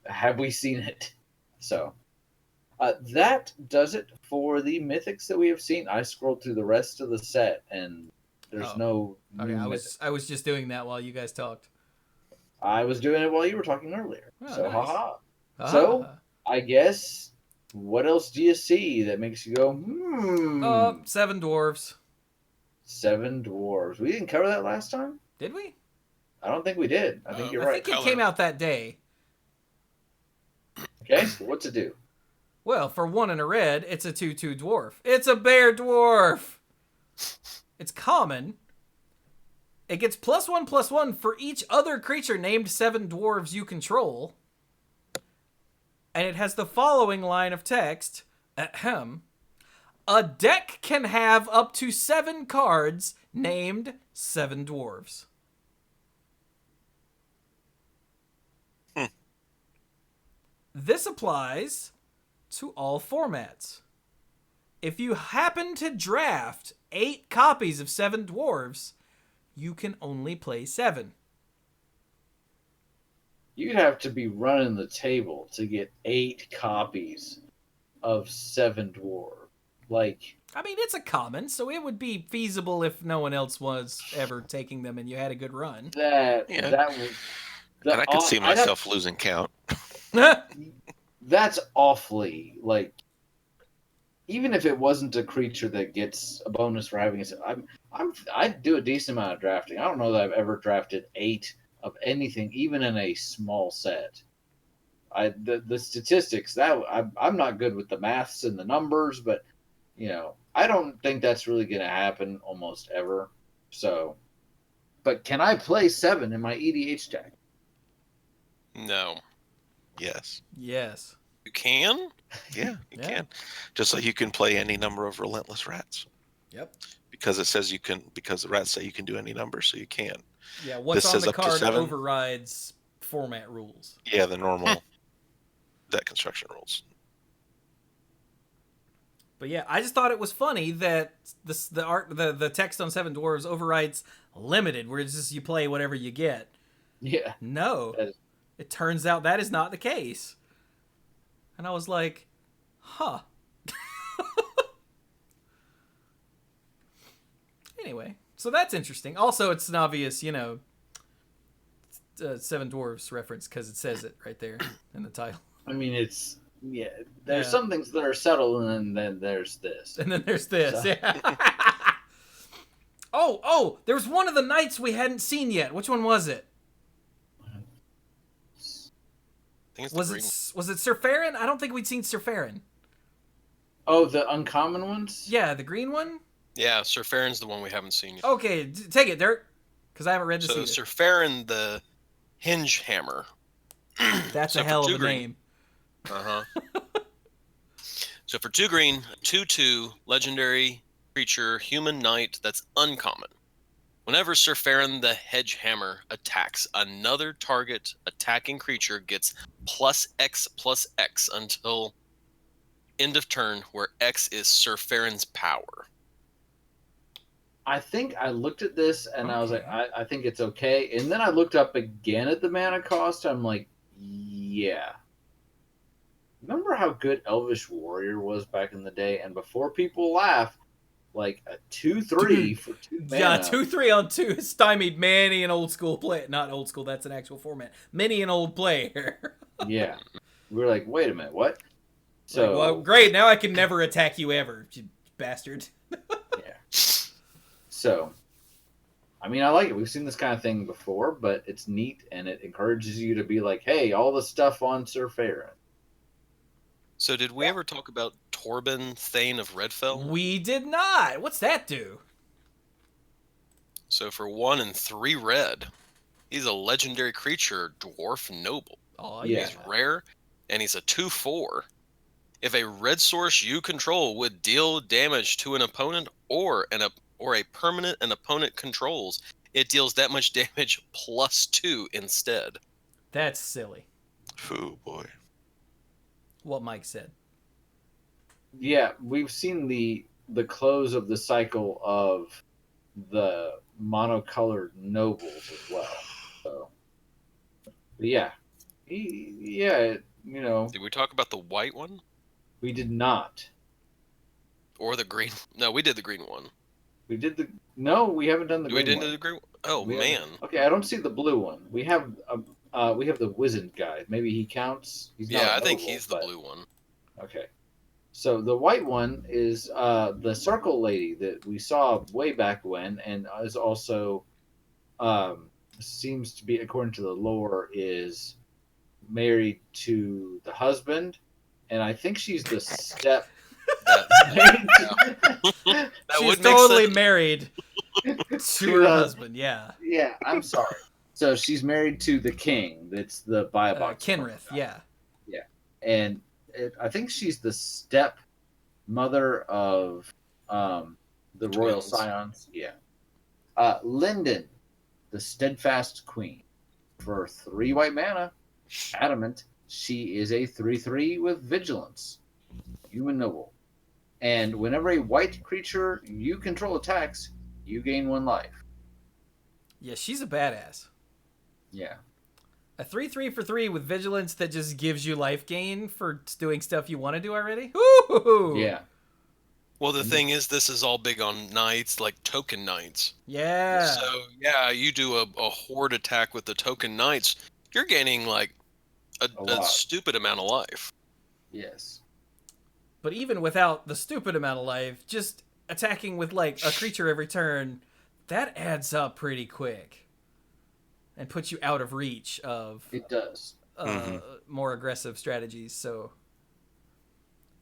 have we seen it? So, that does it for the mythics that we have seen. I scrolled through the rest of the set, and there's no Okay, new I was just doing that while you guys talked. I was doing it while you were talking earlier. Oh, so, nice. haha. So, I guess, what else do you see that makes you go, 7 dwarves. 7 dwarves. We didn't cover that last time? Did we? I don't think we did. I think you're I right. think it came out that day. Okay, what's it do? Well, for 1 and a red, it's a 2/2 dwarf. It's a bear dwarf! It's common. It gets +1/+1 for each other creature named 7 dwarves you control. And it has the following line of text. Ahem. A deck can have up to 7 cards named 7 dwarves. This applies to all formats. If you happen to draft 8 copies of 7 dwarves, you can only play 7. You'd have to be running the table to get 8 copies of 7 dwarves. Like, I mean, it's a common, so it would be feasible if no one else was ever taking them and you had a good run. that was... And I could see myself losing count. That's awfully, like, even if it wasn't a creature that gets a bonus for having it, I do a decent amount of drafting. I don't know that I've ever drafted 8 of anything, even in a small set. The statistics, that I'm not good with the maths and the numbers, but I don't think that's really going to happen almost ever. So, but can I play 7 in my EDH deck? No. Yes. Yes. You can? Yeah, you can. Just like you can play any number of relentless rats. Yep. Because it says you can, because the rats say you can do any number, so you can. Yeah, what's on the card overrides format rules. Yeah, the normal deck construction rules. But yeah, I just thought it was funny that the text on 7 dwarves overrides limited, where it's just you play whatever you get. Yeah. No. It turns out that is not the case. And I was like, huh. Anyway, so that's interesting. Also, it's an obvious, 7 dwarves reference because it says it right there in the title. I mean, there's some things that are settled, and then there's this. And then there's this, yeah. Oh, there was one of the knights we hadn't seen yet. Which one was it? Was it Sir Farron? I don't think we'd seen Sir Farron. Oh, the uncommon ones? Yeah, the green one? Yeah, Sir Farron's the one we haven't seen yet. Okay, take it, Dirk. Because I haven't read this either. Sir Farron, the Hinge Hammer. That's a hell of a name. Uh-huh. So for 2 green, 2/2, legendary creature, human knight, that's uncommon. Whenever Sir Farron the Hedge Hammer attacks, another target attacking creature gets +X/+X until end of turn, where X is Sir Farron's power. I think I looked at this and I was like, I think it's okay. And then I looked up again at the mana cost. I'm like, yeah. remember how good Elvish Warrior was back in the day? And before people laugh, like a 2/3 Dude, for 2 yeah, mana. 2/3 on 2 stymied many an old school play. Not old school, that's an actual format. Many an old player. Yeah. We were like, wait a minute, what? Like, well, So, great, now I can never attack you ever, you bastard. yeah. So, I mean, I like it. We've seen this kind of thing before, but it's neat and it encourages you to be like, hey, all the stuff on Sir Faerun. So did we ever talk about Torben, Thane of Redfell? We did not. What's that do? So for 1 and 3 red, he's a legendary creature, dwarf noble. Oh, Yeah. yeah. He's rare, and he's a 2/4. If a red source you control would deal damage to an opponent or a permanent an opponent controls, it deals that much damage +2 instead. That's silly. Oh boy. What Mike said. Yeah, we've seen the close of the cycle of the monocolored nobles as well. So, but yeah, you know, Did we talk about the white one we did not. or the green? No, we did the green one. We did the no, we haven't done the We green didn't one. do the green. Oh We man. haven't. Okay, I don't see the blue one. We have the wizard guy. Maybe he counts. He's not Yeah, a I think noble, he's the but- blue one. Okay. So the white one is the circle lady that we saw way back when, and is also seems to be, according to the lore, is married to the husband, and I think she's the step. That She's would make totally sense. married to her husband, yeah. Yeah, I'm sorry. So she's married to the king. That's the buy a box. Kenrith, yeah. And I think she's the step mother of the royal Twins. scions. Yeah. Linden, the steadfast queen, for 3 white mana. Adamant, she is a 3/3 with vigilance. Human noble. And whenever a white creature you control attacks, you gain 1 life. Yeah, she's a badass. Yeah. A 3/3 for 3 with vigilance that just gives you life gain for doing stuff you want to do already? Ooh! Yeah. Well, the thing is, this is all big on knights, like token knights. Yeah. So yeah, you do a horde attack with the token knights, you're gaining like A a lot. stupid amount of life. Yes. But even without the stupid amount of life, just attacking with like a creature every turn, that adds up pretty quick. And puts you out of reach of It does. more aggressive strategies. So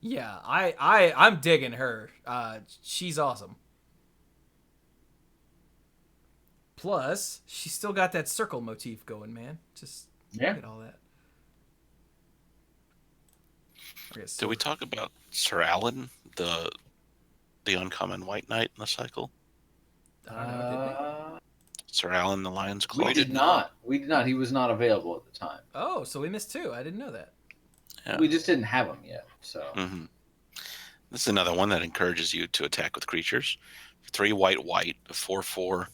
yeah, I'm digging her. She's awesome. Plus, she's still got that circle motif going, man. Just Yeah. look at all that. Okay, so Did we talk about Sir Alan, the uncommon white knight in the cycle? I don't know, did we? Sir Alan, the Lion's Claw. We did not. We did not. He was not available at the time. Oh, so we missed 2. I didn't know that. Yeah. We just didn't have him yet. So hmm This is another one that encourages you to attack with creatures. 3 white, a 4/4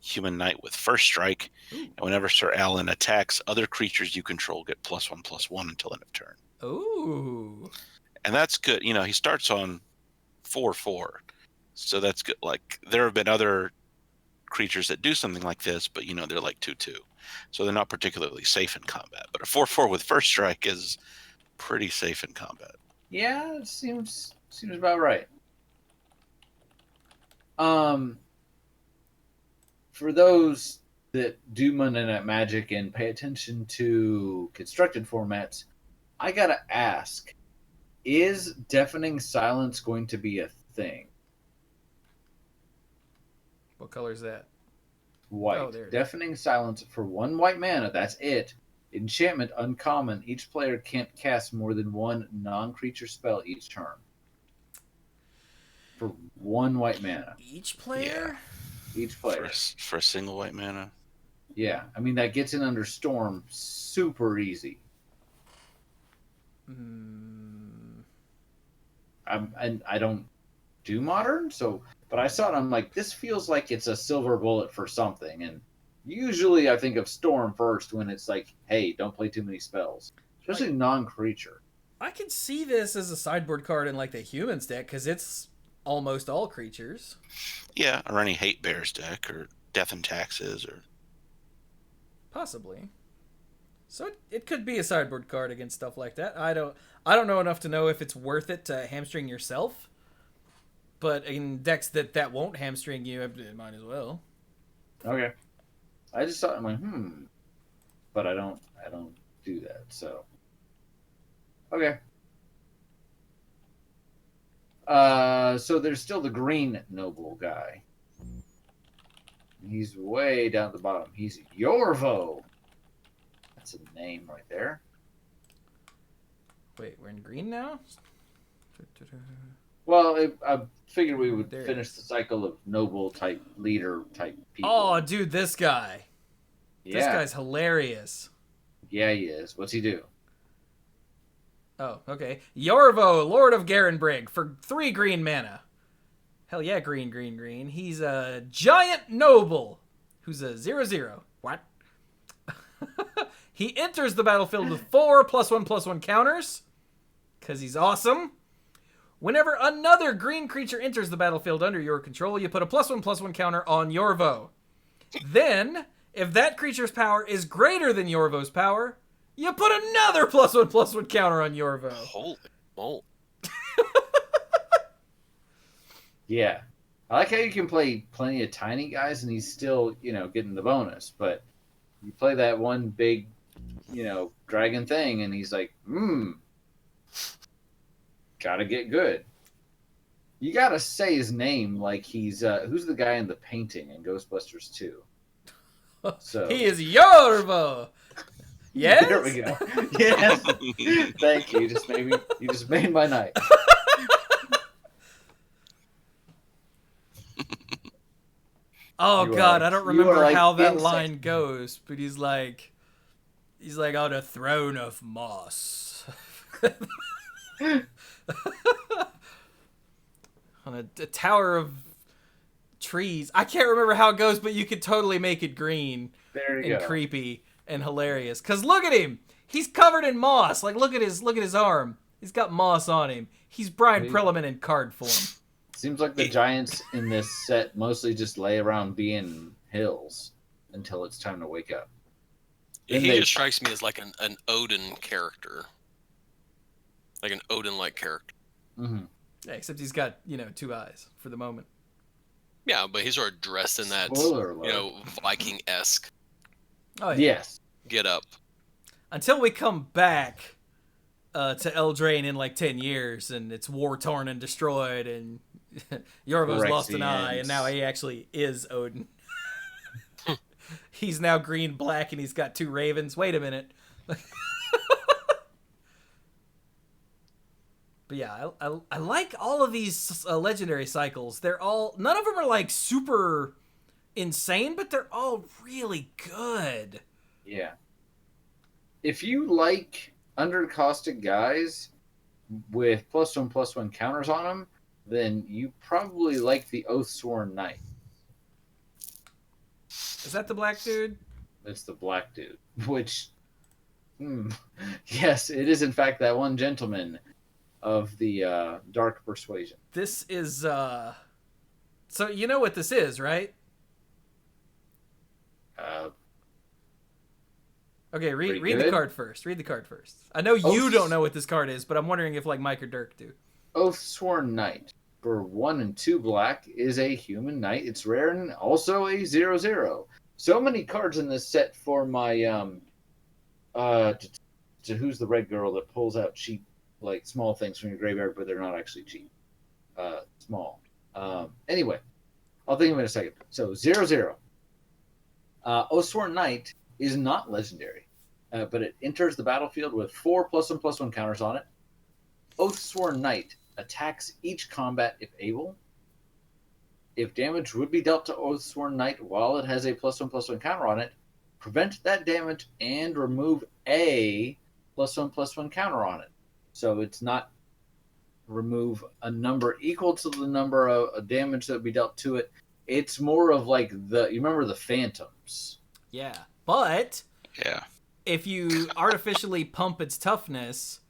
human knight with first strike. Ooh. And whenever Sir Alan attacks, other creatures you control get +1/+1 until end of turn. Ooh. And that's good. You know, he starts on 4/4, so that's good. Like, there have been other creatures that do something like this, but you know, they're like 2/2, so they're not particularly safe in combat. But a 4/4 with first strike is pretty safe in combat. yeah, it seems about right. For those that do Monday Night Magic and pay attention to constructed formats, I gotta ask: is deafening silence going to be a thing? What color is that? White. Oh, there it is. Deafening silence for 1 white mana. That's it. Enchantment uncommon. Each player can't cast more than 1 non-creature spell each turn. For 1 white mana. Each player? Each player. For a single white mana. Yeah. I mean, that gets in under Storm super easy. And I don't do Modern, but I saw it. I'm like, this feels like it's a silver bullet for something. And usually I think of Storm first when it's like, hey, don't play too many spells, especially non-creature. I could see this as a sideboard card in like the humans deck because it's almost all creatures. Yeah, or any Hate Bears deck, or Death and Taxes, or... Possibly. So it could be a sideboard card against stuff like that. I don't know enough to know if it's worth it to hamstring yourself. But in decks that won't hamstring you, it might as well. Okay. I just thought, I'm like, but I don't do that. So okay. So there's still the green noble guy. He's way down at the bottom. He's Yorvo. That's a name right there. Wait, we're in green now? Well, I figured we would There finish the cycle of noble type leader type people. Oh, dude, this guy. yeah. This guy's hilarious. Yeah, he is. What's he do? Oh, okay. Yorvo, Lord of Garenbrig, for 3 green mana. Hell yeah, green, green, green. He's a giant noble who's a 0/0. What? He enters the battlefield with 4 +1/+1 counters, because he's awesome. Whenever another green creature enters the battlefield under your control, you put a +1/+1 counter on Yorvo. Then, if that creature's power is greater than Yorvo's power, you put another +1/+1 counter on Yorvo. Holy moly. Yeah. I like how you can play plenty of tiny guys and he's still, getting the bonus. But you play that one big, dragon thing and he's like, gotta get good. You gotta say his name like he's, who's the guy in the painting in Ghostbusters 2? So He is Yorvo. Yes? There we go. Yes. Thank you. You just made my night. Oh You god, are- I don't you remember are like how that insect- line goes, but he's like on a throne of moss. On a tower of trees. I can't remember how it goes, but you could totally make it green There you and go. creepy and hilarious. Cause look at him, he's covered in moss. Like look at his arm. He's got moss on him. He's Brian Perlman in card form. Seems like the giants in this set mostly just lay around being hills until it's time to wake up. He Then they- just strikes me as like an Odin character. Like an Odin-like character. Mm-hmm. Yeah, except he's got 2 eyes for the moment. Yeah, but he's sort of dressed in that, Spoiler alert. Viking-esque Oh yeah. Yes. get up. Until we come back to Eldraine in like 10 years and it's war torn and destroyed and Yorvo's lost an eye and now he actually is Odin. He's now green black and he's got 2 ravens. Wait a minute. But yeah, I like all of these legendary cycles. None of them are like super insane, but they're all really good. Yeah. If you like undercosted guys with +1/+1 counters on them, then you probably like the Oathsworn Knight. Is that the black dude? It's the black dude, which, yes, it is in fact that one gentleman of the Dark Persuasion. This is so you know what this is, right? Okay, read the good. card first. Read the card first. I know you don't know what this card is, but I'm wondering if like Mike or Dirk do. Oathsworn Knight for 1 and 2 black is a human knight. It's rare and also a 0/0. So many cards in this set for my to who's the red girl that pulls out cheap like small things from your graveyard, but they're not actually cheap. Small. Anyway, I'll think of it in a second. So 0/0. Oathsworn Knight is not legendary, but it enters the battlefield with 4 +1/+1 counters on it. Oathsworn Knight attacks each combat if able. If damage would be dealt to Oathsworn Knight while it has a +1/+1 counter on it, prevent that damage and remove a +1/+1 counter on it. So it's not remove a number equal to the number of damage that would be dealt to it. It's more of like you remember the Phantoms. Yeah, but Yeah. if you artificially pump its toughness,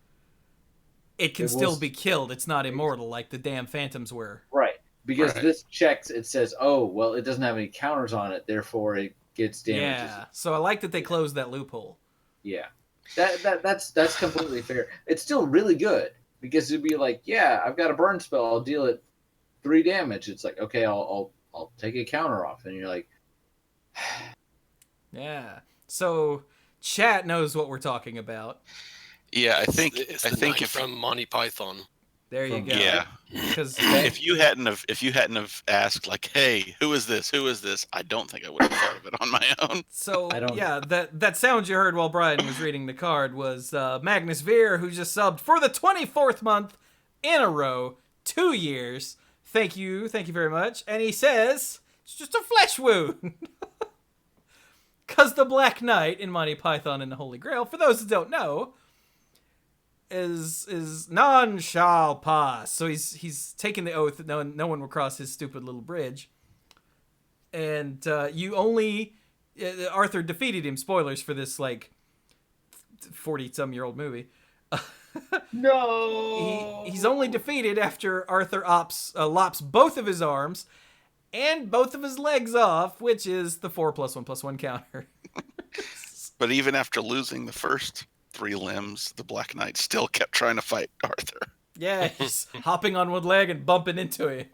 it can It still will- be killed. It's not immortal like the damn phantoms were. Right. Because Right. this checks, it says, oh, well, it doesn't have any counters on it, therefore it gets damages. Yeah. So I like that they closed that loophole. Yeah. That's completely fair. It's still really good because it'd be like, yeah, I've got a burn spell, I'll deal it 3 damage. It's like, okay, I'll take a counter off, and you're like, Yeah. So chat knows what we're talking about. Yeah, I think it's I the think knight if from Monty Python. There you From- go. yeah, Because if you hadn't have asked like, hey, who is this? Who is this? I don't think I would have thought of it on my own. so I don't- yeah, that sound you heard while Brian was reading the card was Magnus Veer, who just subbed for the 24th month in a row, 2 years. Thank you very much. And he says it's just a flesh wound. Because the Black Knight in Monty Python and the Holy Grail, for those who don't know, is none shall pass. So he's taking the oath that no one will cross his stupid little bridge. And you only Arthur defeated him. Spoilers for this like 40-some-year-old movie. no. He's only defeated after Arthur lops both of his arms and both of his legs off, which is the 4+1+1 counter. But even after losing the first 3 limbs, the Black Knight still kept trying to fight Arthur. Yeah, he's hopping on one leg and bumping into him.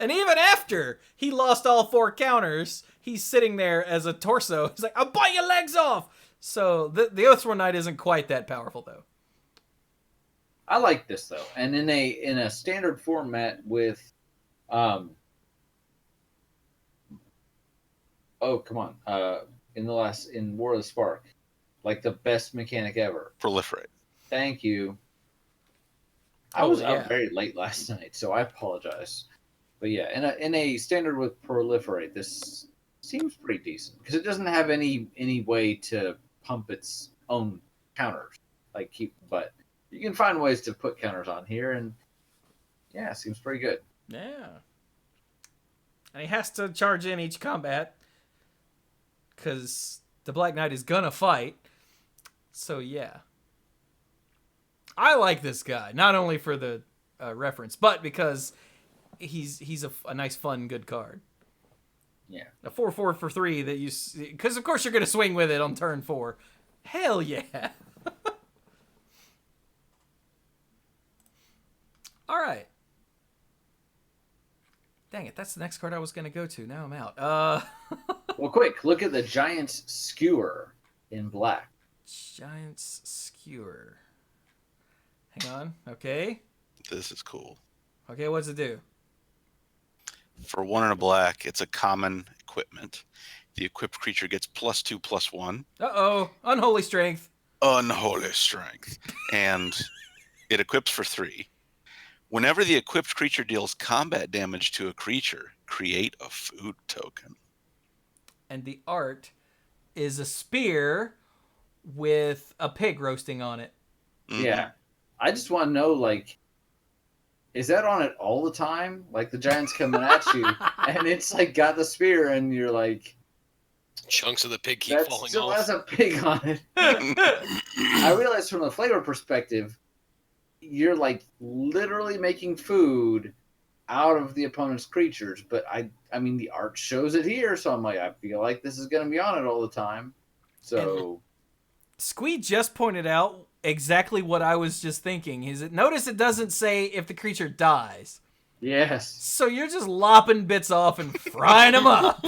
And even after he lost all 4 counters, he's sitting there as a torso. He's like, I'll bite your legs off! So the Oathsworn Knight isn't quite that powerful, though. I like this though, and in a standard format with, oh come on, in War of the Spark, like the best mechanic ever. Proliferate. Thank you. I Oh, was yeah. up very late last night, so I apologize. But yeah, in a standard with Proliferate, this seems pretty decent because it doesn't have any way to pump its own counters. But you can find ways to put counters on here, and yeah, it seems pretty good. Yeah. And he has to charge in each combat because the Black Knight is gonna fight. So yeah. I like this guy, not only for the reference, but because he's a nice, fun, good card. Yeah. A 4/4 for 3 that you... Because of course you're gonna swing with it on turn 4. Hell yeah. Alright. Dang it, that's the next card I was going to go to. Now I'm out. Well, quick, look at the Giant's Skewer in black. Giant's Skewer. Hang on. Okay. This is cool. Okay, what's it do? For 1 and a black, it's a common equipment. The equipped creature gets +2/+1. Uh-oh. Unholy Strength. Unholy Strength. And it equips for 3. Whenever the equipped creature deals combat damage to a creature, create a food token. And the art is a spear with a pig roasting on it. Mhm. Yeah. I just want to know, like, is that on it all the time? Like, the Giant's coming at you, and it's, like, got the spear, and you're like, Chunks of the pig keep that falling still off. has a pig on it. I realize from the flavor perspective, you're, like, literally making food out of the opponent's creatures, but I mean, the art shows it here, so I'm like, I feel like this is going to be on it all the time. So... Squee just pointed out exactly what I was just thinking. Notice it doesn't say if the creature dies. Yes. So you're just lopping bits off and frying them up.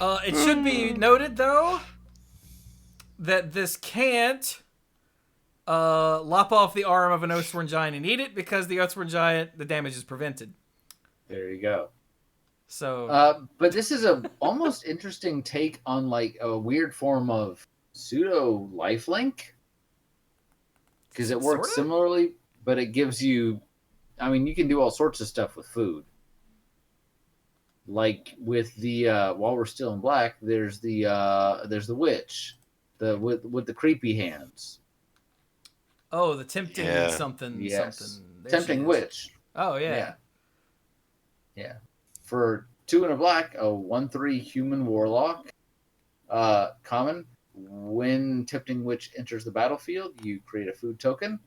It should be noted, though, that this can't lop off the arm of an Oathsworn Giant and eat it, because the Oathsworn Giant, the damage is prevented. There you go. So But this is a almost interesting take on like a weird form of pseudo lifelink, because it works Sorta? similarly, but it gives you. I mean, you can do all sorts of stuff with food. Like with the while we're still in black, there's the witch, with the creepy hands. oh, the tempting Yeah. something Yes. something. There she Tempting is. witch. Oh yeah. Yeah. For 2 and a black, a 1/3 human warlock, common. when Tempting Witch enters the battlefield, you create a food token,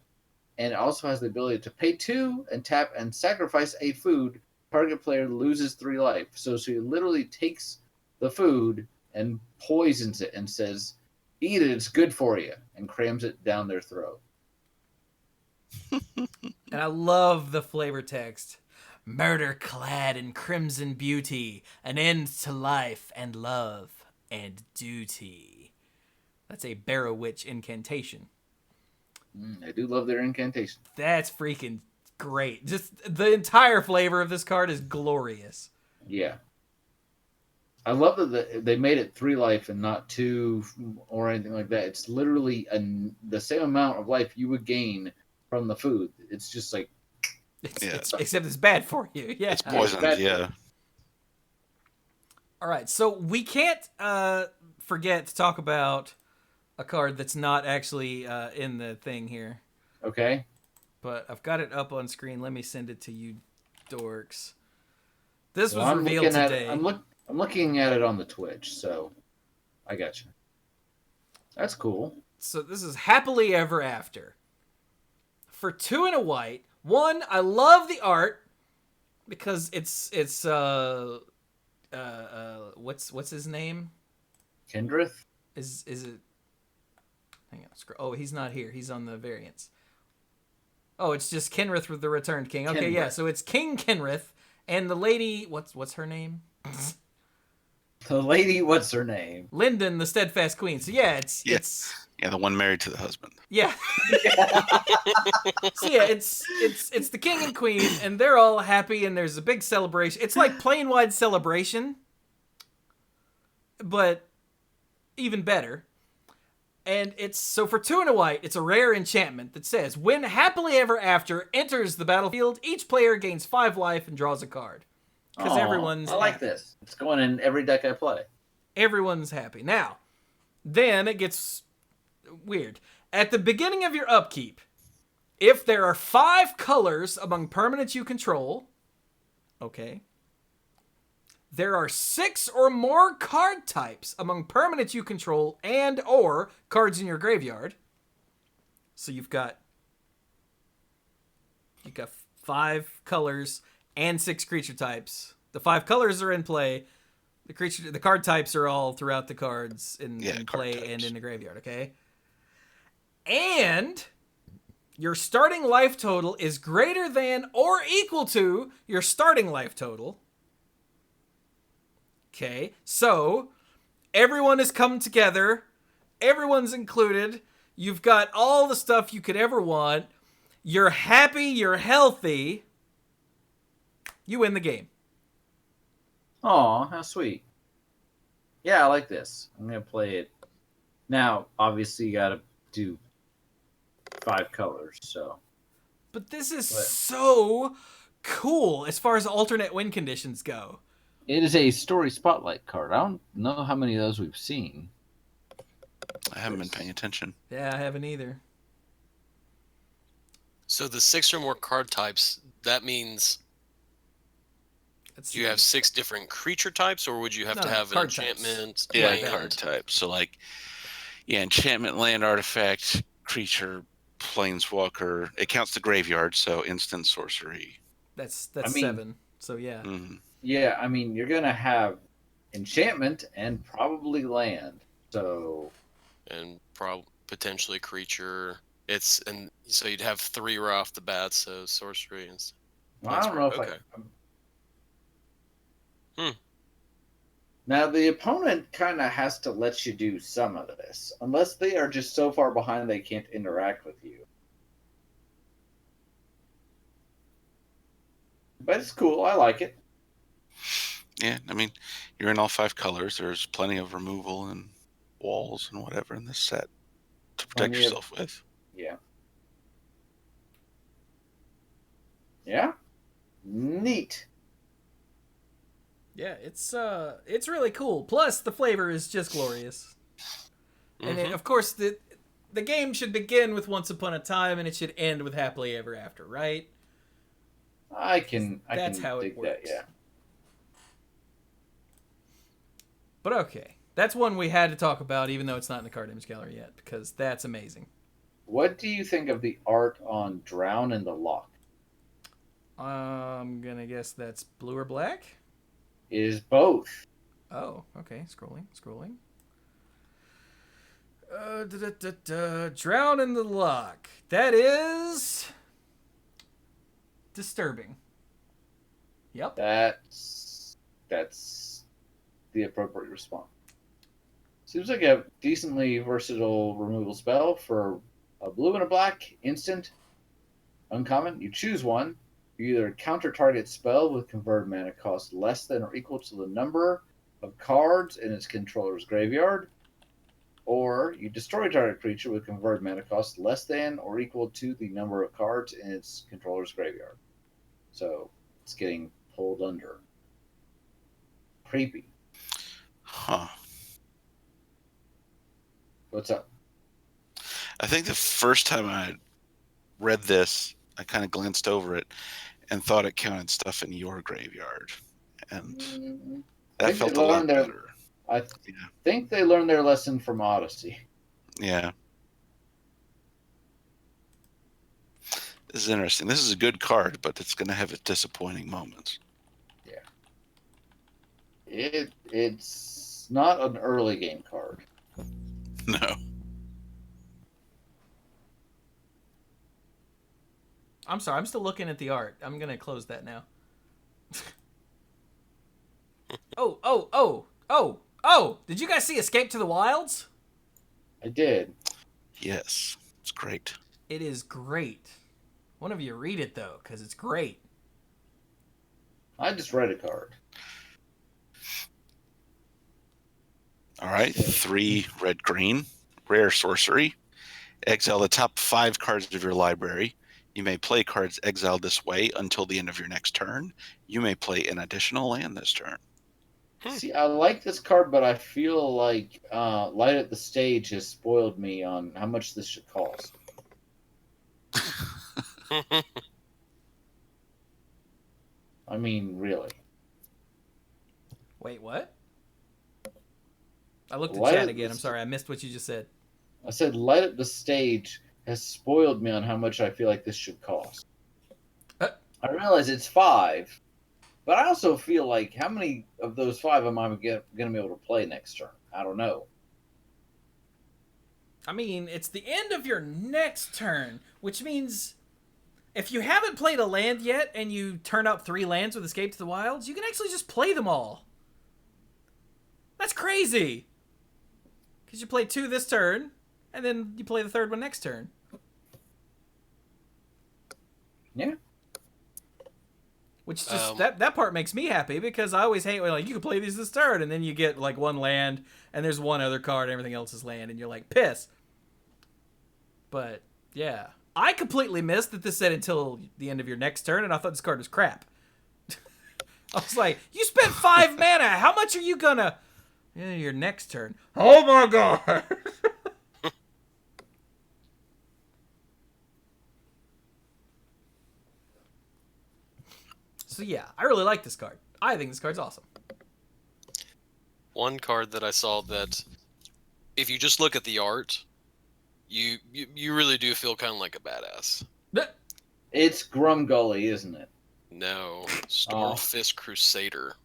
and it also has the ability to pay 2 and tap and sacrifice a food. Target player loses 3 life. So she literally takes the food and poisons it and says, "Eat it, it's good for you," and crams it down their throat. And I love the flavor text. Murder clad in crimson beauty, an end to life and love and duty. That's a Barrow Witch incantation. I do love their incantation. That's freaking great. Just the entire flavor of this card is glorious. Yeah. I love that they made it 3 life and not 2 or anything like that. It's literally the same amount of life you would gain from the food. It's just like... Except it's bad for you. Yeah. It's poisoned, yeah. All right, so we can't forget to talk about a card that's not actually in the thing here. Okay. But I've got it up on screen. Let me send it to you, dorks. This was revealed today. I'm looking at it on the Twitch, so I got you. That's cool. So this is Happily Ever After. For 2 and a white. 1, I love the art because it's what's his name? Kendrith? Is it? Hang on. Oh, he's not here. He's on the variants. Oh, it's just Kenrith with the Returned King. Okay, yeah. So it's King Kenrith and the lady. What's her name? The lady. What's her name? Lyndon, the Steadfast Queen. So yeah, it's the one married to the husband. Yeah. So yeah, it's the king and queen, and they're all happy, and there's a big celebration. It's like Plane-Wide Celebration, but even better. And it's so for 2 and a white, it's a rare enchantment that says, when Happily Ever After enters the battlefield, each player gains 5 life and draws a card. Because everyone's I like happy. this. It's going in every deck I play. Everyone's happy. Now, then it gets weird. At the beginning of your upkeep, if there are 5 colors among permanents you control, okay, there are 6 or more card types among permanents you control and or cards in your graveyard. So you've got 5 colors and 6 creature types. The 5 colors are in play. The card types are all throughout the cards in play types. And in the graveyard, okay? And your starting life total is greater than or equal to your starting life total. Okay, so everyone has come together. Everyone's included. You've got all the stuff you could ever want. You're happy. You're healthy. You win the game. Aw, how sweet. Yeah, I like this. I'm going to play it. Now, obviously, you got to do 5 colors, so. But this is so cool as far as alternate win conditions go. It is a story spotlight card. I don't know how many of those we've seen. I haven't been paying attention. Yeah, I haven't either. So the 6 or more card types, that means do you have 6 different creature types, or would you have to have an enchantment? Yeah, card types. So like, enchantment, land, artifact, creature, planeswalker. It counts the graveyard, so instant, sorcery. That's 7. So yeah. Mm-hmm. Yeah, I mean, you're going to have enchantment and probably land. So. And potentially creature. And so you'd have 3 right off the bat, so sorcery and. Well, I don't know if okay. Now, the opponent kind of has to let you do some of this, unless they are just so far behind they can't interact with you. But it's cool. I like it. Yeah, I mean, you're in all 5 colors. There's plenty of removal and walls and whatever in this set to protect yourself with. Yeah. Yeah? Neat. Yeah, it's really cool. Plus, the flavor is just glorious. Mm-hmm. And then, of course, the game should begin with Once Upon a Time, and it should end with Happily Ever After, right? That's how it works. That, yeah. But okay, That's one we had to talk about, even though it's not in the card image gallery yet, because that's amazing. What do you think of the art on Drown in the Loch? I'm gonna guess that's blue or black. It is both. Oh, okay. Scrolling. Drown in the Loch. That is disturbing. Yep. That's the appropriate response. Seems like a decently versatile removal spell for a blue and a black instant. Uncommon. You choose one. You either counter target spell with converted mana cost less than or equal to the number of cards in its controller's graveyard, or you destroy target creature with converted mana cost less than or equal to the number of cards in its controller's graveyard. So it's getting pulled under. Creepy. Huh. What's up? I think the first time I read this, I kind of glanced over it and thought it counted stuff in your graveyard. And that felt a lot better. I think they learned their lesson from Odyssey. Yeah. This is interesting. This is a good card, but it's going to have its disappointing moments. Yeah. It's not an early game card. No. I'm sorry. I'm still looking at the art. I'm gonna close that now. Oh! Did you guys see Escape to the Wilds? I did. Yes. It's great. It is great. One of you read it though, because it's great. I just read a card. All right. 3 red-green. Rare sorcery. Exile the top 5 cards of your library. You may play cards exiled this way until the end of your next turn. You may play an additional land this turn. See, I like this card, but I feel like Light at the Stage has spoiled me on how much this should cost. I mean, really. Wait, what? I looked at Light chat at again. the I'm sorry. I missed what you just said. I said Light at the Stage has spoiled me on how much I feel like this should cost. I realize it's 5, but I also feel like how many of those 5 am I going to be able to play next turn? I don't know. I mean, it's the end of your next turn, which means if you haven't played a land yet and you turn up 3 lands with Escape to the Wilds, you can actually just play them all. That's crazy. Because you play 2 this turn, and then you play the 3rd one next turn. Yeah. Which just that part makes me happy because I always hate when like you can play these this turn and then you get like 1 land and there's 1 other card and everything else is land and you're like piss. But yeah, I completely missed that this said until the end of your next turn and I thought this card was crap. I was like, you spent 5 mana. How much are you gonna? Yeah, your next turn. Oh my god. So yeah, I really like this card. I think this card's awesome. One card that I saw that, if you just look at the art, you really do feel kind of like a badass. It's Grumgully, isn't it? No, Stormfist Crusader.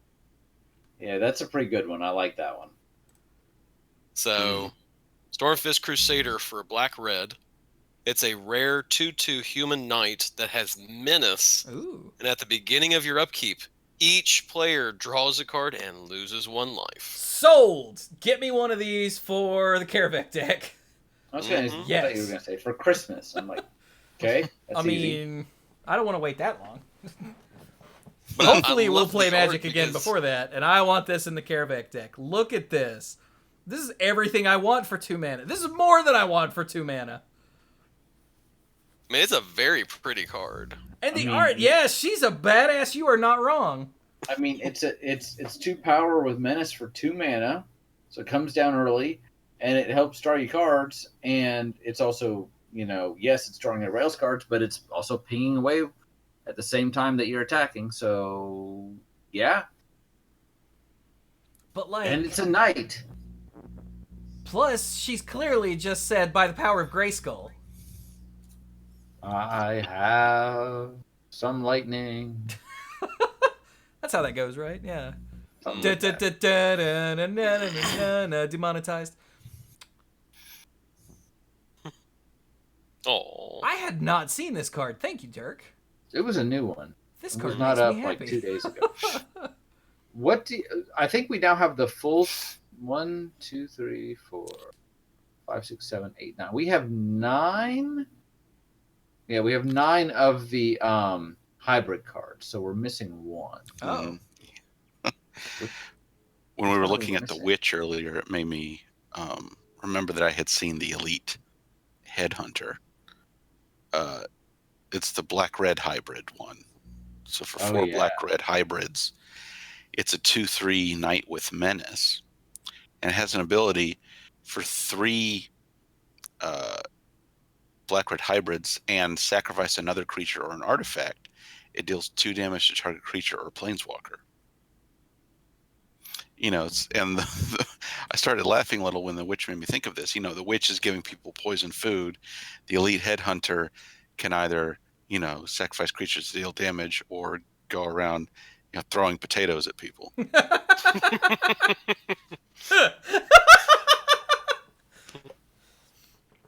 Yeah, that's a pretty good one. I like that one. So, Stormfist Crusader for black-red. It's a rare 2/2 human knight that has menace. Ooh. And at the beginning of your upkeep, each player draws a card and loses 1 life. Sold! Get me one of these for the Karavek deck. I was going to Yes. thought you were going to say for Christmas. I'm like, okay, that's easy. I don't want to wait that long. But Hopefully I we'll love play the art Magic again because- before that, and I want this in the Karavek deck. Look at this. This is everything I want for 2 mana. This is more than I want for 2 mana. I mean, it's a very pretty card. And the art, yes, she's a badass. You are not wrong. I mean, it's 2 power with menace for 2 mana, so it comes down early, and it helps draw you cards, and it's also, yes, it's drawing the rails cards, but it's also pinging away at the same time that you're attacking. So yeah, But like, and it's a knight. Plus, she's clearly just said by the power of Grayskull. I have some lightning. That's how that goes, right? Yeah. Something like that. Demonetized. Oh. I had not seen this card. Thank you, Dirk. It was a new one. This It card was not makes up me like happy. 2 days ago. I think we now have the full 1, 2, 3, 4, 5, 6, 7, 8, 9. We have 9. Yeah, we have 9 of the hybrid cards, so we're missing 1. Oh. When we were Which one are we looking at the missing? witch earlier, it made me remember that I had seen the elite headhunter. It's the black-red hybrid one. So for 4 black-red hybrids, it's a 2/3 knight with menace, and it has an ability for 3 black-red hybrids and sacrifice another creature or an artifact. It deals 2 damage to target creature or planeswalker. You know, I started laughing a little when the witch made me think of this. You know, the witch is giving people poison food. The elite headhunter can either, you know, sacrifice creatures to deal damage or go around, you know, throwing potatoes at people.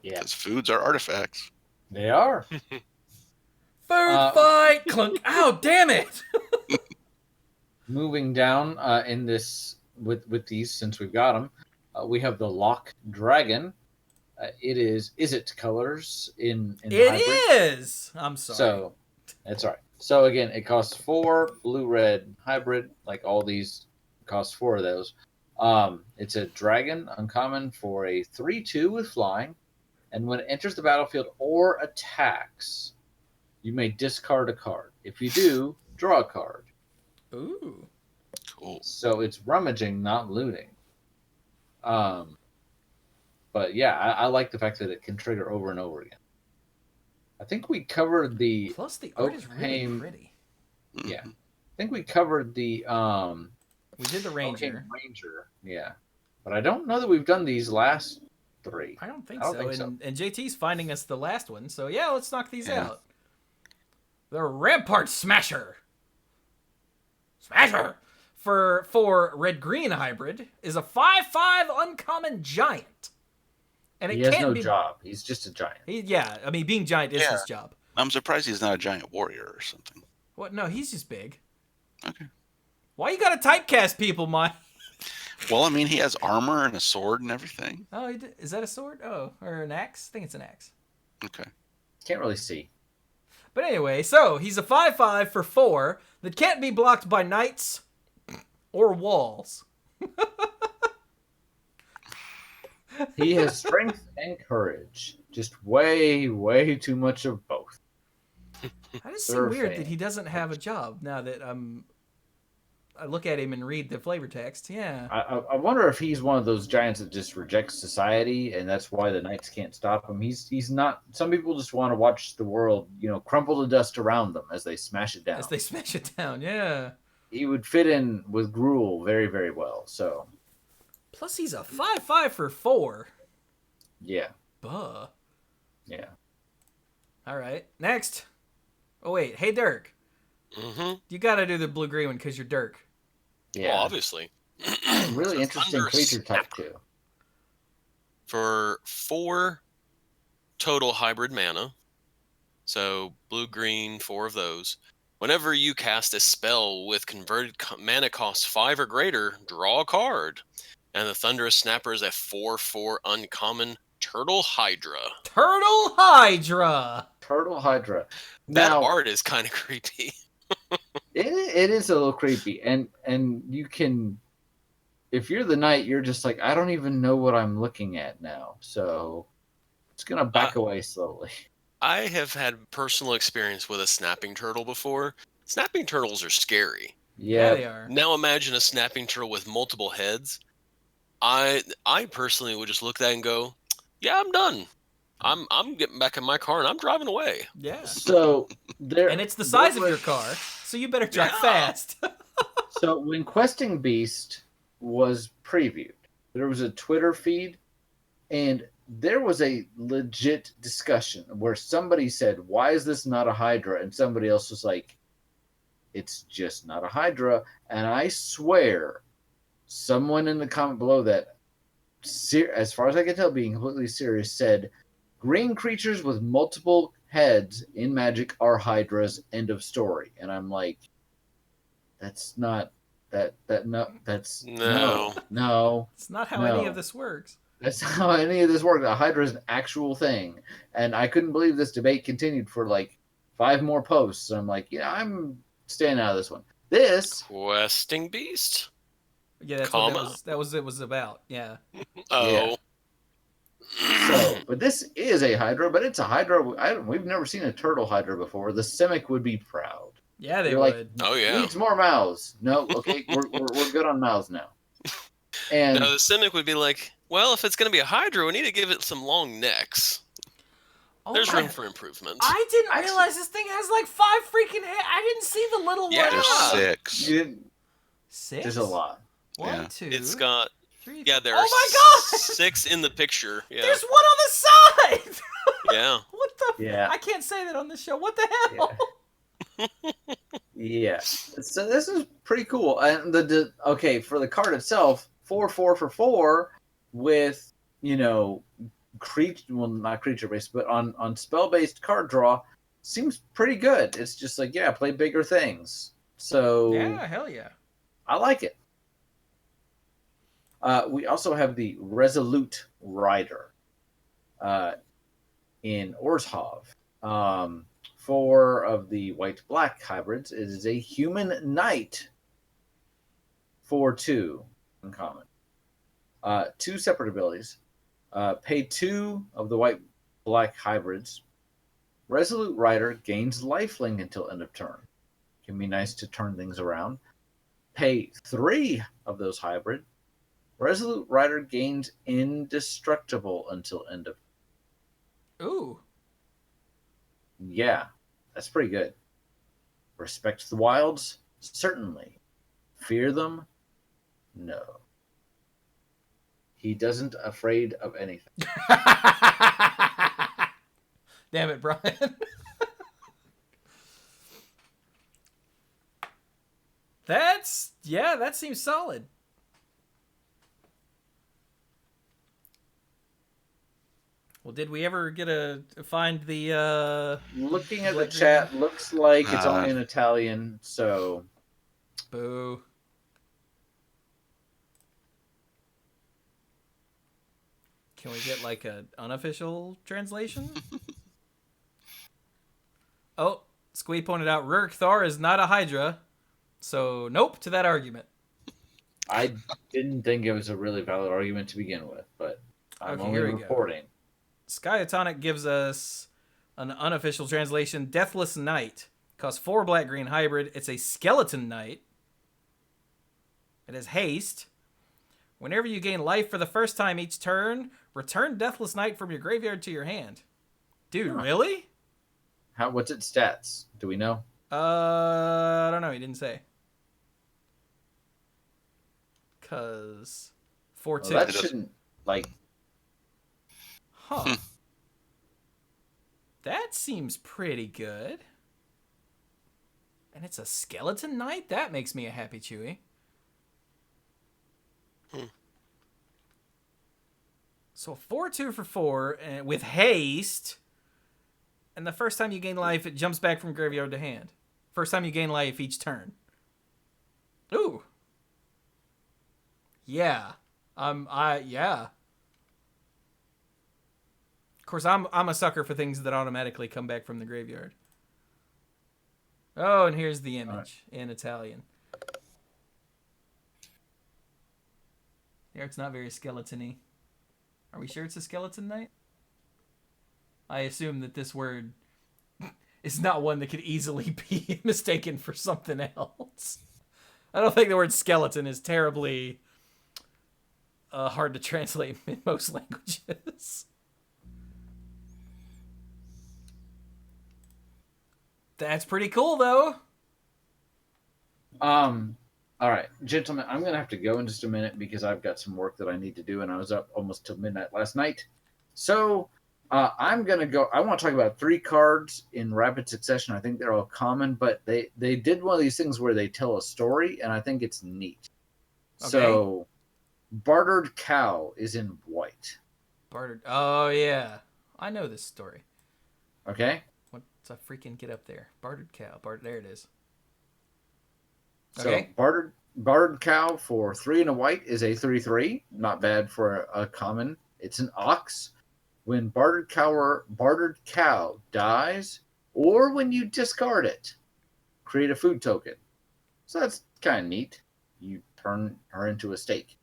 Yeah, Because foods are artifacts. they are. Food fight! Clunk! Ow, damn it! Moving down in this with these, since we've got them, we have the Lock Dragon. It is it colors in It hybrid? is! I'm sorry. So that's all right. So again, it costs 4 blue-red hybrid. Like all these cost 4 of those. It's a dragon uncommon for a 3/2 with flying, and when it enters the battlefield or attacks, you may discard a card. If you do, draw a card. Ooh. Cool. So it's rummaging, not looting. But yeah, I like the fact that it can trigger over and over again. I think we covered the. Plus, the art is really Oakham- pretty. Yeah, I think we covered the. We did the Ranger. Oakham Ranger. Yeah, but I don't know that we've done these last 3. I don't think I don't so. think so. And JT's finding us the last one, so yeah, let's knock these Yeah. out. The Rampart Smasher. Smasher! For red-green hybrid is a 5/5 uncommon giant. And it He has can't no be job. He's just a giant. Yeah, I mean being giant is Yeah. his job. I'm surprised he's not a giant warrior or something. What? No, he's just big. Okay. Why you gotta typecast people, Mike? Well, I mean, he has armor and a sword and everything. Oh, is that a sword? Oh, or an axe? I think it's an axe. Okay. Can't really see. But anyway, so he's a 5/5 for 4 that can't be blocked by knights or walls. He has strength and courage. Just way, way too much of both. I just seem They're weird fan. that he doesn't have a job now that I look at him and read the flavor text. Yeah. I wonder if he's one of those giants that just rejects society, and that's why the knights can't stop him. He's not. Some people just want to watch the world, you know, crumple to dust around them as they smash it down. As they smash it down, yeah. He would fit in with Gruul very, very well. So Plus, he's a 5/5 for 4. yeah, Buh. yeah. All right. Next. Oh, wait. Hey, Dirk. Mm-hmm. You got to do the blue-green one because you're Dirk. Yeah, Well, obviously. really It's a interesting Thunder creature type Snapper. too. For 4 total hybrid mana, so blue, green, 4 of those. Whenever you cast a spell with converted mana cost 5 or greater, draw a card. And the Thunderous Snapper is a 4/4 uncommon Turtle Hydra. Turtle Hydra. Turtle Hydra. That Now, art is kind of creepy. it is a little creepy, and you can, if you're the knight, you're just like, I don't even know what I'm looking at now, so it's gonna back away slowly. I have had personal experience with a snapping turtle before. Snapping turtles are scary. Yeah, they Yeah, are. Now imagine a snapping turtle with multiple heads. I personally would just look at that and go, "Yeah, I'm done. I'm getting back in my car and I'm driving away." Yeah. so there, And it's the size of there your was- car, so you better drive Yeah. fast. So when Questing Beast was previewed, there was a Twitter feed And there was a legit discussion where somebody said, "Why is this not a Hydra?" And somebody else was like, "It's just not a Hydra." And I swear, someone in the comment below that, as far as I can tell, being completely serious, said, "Green creatures with multiple heads in Magic are Hydras. End of story." And I'm like, that's not that's No. no. It's not how any of No. this works. That's how any of this works. A Hydra is an actual thing. And I couldn't believe this debate continued for like 5 more posts. And I'm like, yeah, I'm staying out of this one. This, Questing beast? Yeah, that's what Comma? that was it was about. Yeah. Oh. so, but this is a Hydra, but it's a Hydra. We've never seen a turtle Hydra before. The Simic would be proud. Yeah, they You're like, would. Oh, yeah. needs more mouths. No, okay, we're good on mouths now. And Now, the cynic would be like, well, if it's going to be a Hydra, we need to give it some long necks. Oh There's my- room for improvement. I didn't Actually- realize this thing has like 5 freaking heads. I didn't see the little Yeah. one. There's Ah. 6. you didn't, 6? there's a lot. 1, Yeah. 2, It's got, 3. yeah, there Oh are my god! 6 in the picture. Yeah. There's one on the side. Yeah. What the? Yeah. I can't say that on the show. What the hell? Yeah. So this is pretty cool. And okay, for the card itself, 4/4 for 4 with, not creature based, but on spell based card draw seems pretty good. It's just like, yeah, play bigger things. So Yeah, hell yeah. I like it. We also have the Resolute Rider in Orzhov. 4 of the white-black hybrids. It is a human knight. 4/2 in common. 2 separate abilities. Pay 2 of the white-black hybrids. Resolute Rider gains lifelink until end of turn. Can be nice to turn things around. Pay 3 of those hybrid. Resolute Rider gains indestructible until end of. Ooh. Yeah, that's pretty good. Respect the wilds? Certainly. Fear them? No. He doesn't afraid of anything. Damn it, Brian. That seems solid. Well, did we ever get find the Looking at the Like- chat, looks like it's only in Italian, so boo? Can we get like an unofficial translation? Oh, Squee pointed out Rurik Thar is not a Hydra, so nope to that argument. I didn't think it was a really valid argument to begin with, but I'm Okay, only here we go. reporting. Skyatonic gives us an unofficial translation. Deathless Knight. Costs 4 black-green hybrid. It's a skeleton knight. It has haste. Whenever you gain life for the first time each turn, return Deathless Knight from your graveyard to your hand. Dude, Huh. really? What's its stats? Do we know? I don't know. He didn't say. Cause 4/2. Well, that shouldn't Huh. That seems pretty good. And it's a skeleton knight? That makes me a happy Chewy. So 4/2 for 4 and with haste. And the first time you gain life, it jumps back from graveyard to hand. First time you gain life each turn. Ooh. Yeah. Yeah. Of course, I'm a sucker for things that automatically come back from the graveyard. Oh, and here's the image in Italian. Here, it's not very skeleton-y. Are we sure it's a skeleton knight? I assume that this word is not one that could easily be mistaken for something else. I don't think the word skeleton is terribly hard to translate in most languages. That's pretty cool, though. All right, gentlemen, I'm going to have to go in just a minute because I've got some work that I need to do, and I was up almost till midnight last night. So I'm going to go. I want to talk about 3 cards in rapid succession. I think they're all common, but they did one of these things where they tell a story, and I think it's neat. Okay. So, Bartered Cow is in white. Bartered. Oh, yeah. I know this story. Okay? What's I freaking get up there? Bartered Cow. There it is. So, Okay. Bartered Cow for 3 and a white is a 3/3. Not bad for a common. It's an ox. When Bartered Cow dies, or when you discard it, create a food token. So that's kind of neat. You turn her into a steak.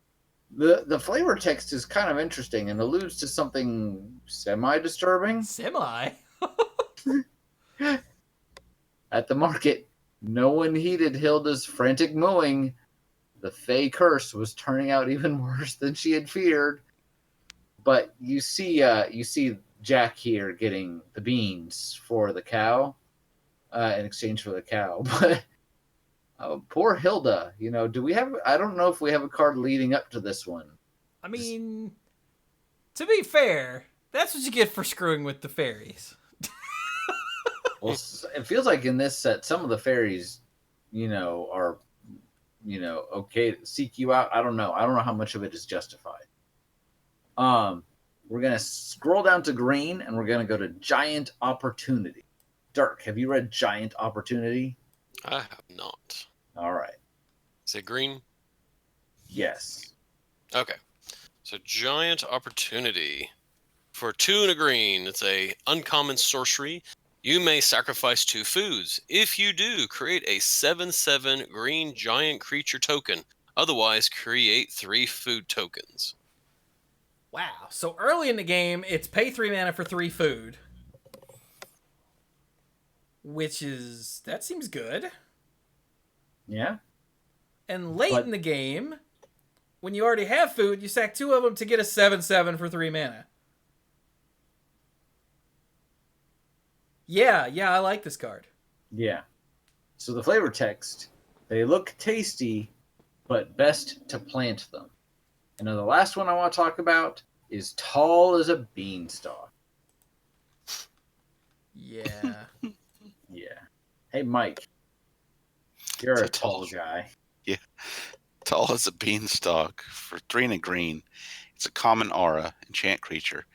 The flavor text is kind of interesting and alludes to something semi-disturbing. Semi? At the market, no one heeded Hilda's frantic mooing. The Fey curse was turning out even worse than she had feared. But you see Jack here getting the beans for the cow in exchange for the cow. But poor Hilda. Do we have? I don't know if we have a card leading up to this one. I mean, to be fair, that's what you get for screwing with the fairies. Well, it feels like in this set, some of the fairies, are, okay to seek you out. I don't know. I don't know how much of it is justified. We're gonna scroll down to green, and we're gonna go to Giant Opportunity. Dirk, have you read Giant Opportunity? I have not. All right. Is it green? Yes. Okay. So Giant Opportunity. For 2 and a green, it's a uncommon sorcery. You may sacrifice 2 foods. If you do, create a 7/7 green giant creature token. Otherwise, create 3 food tokens. Wow. So early in the game, it's pay 3 mana for 3 food. That seems good. Yeah. And late in the game, when you already have food, you sack 2 of them to get a 7/7 for 3 mana. Yeah, I like this card. Yeah. So the flavor text, they look tasty, but best to plant them. And then the last one I want to talk about is Tall as a Beanstalk. Yeah. Yeah. Hey, Mike. You're So a tall guy. Yeah. Tall as a beanstalk for 3 and a green. It's a common aura, enchant creature.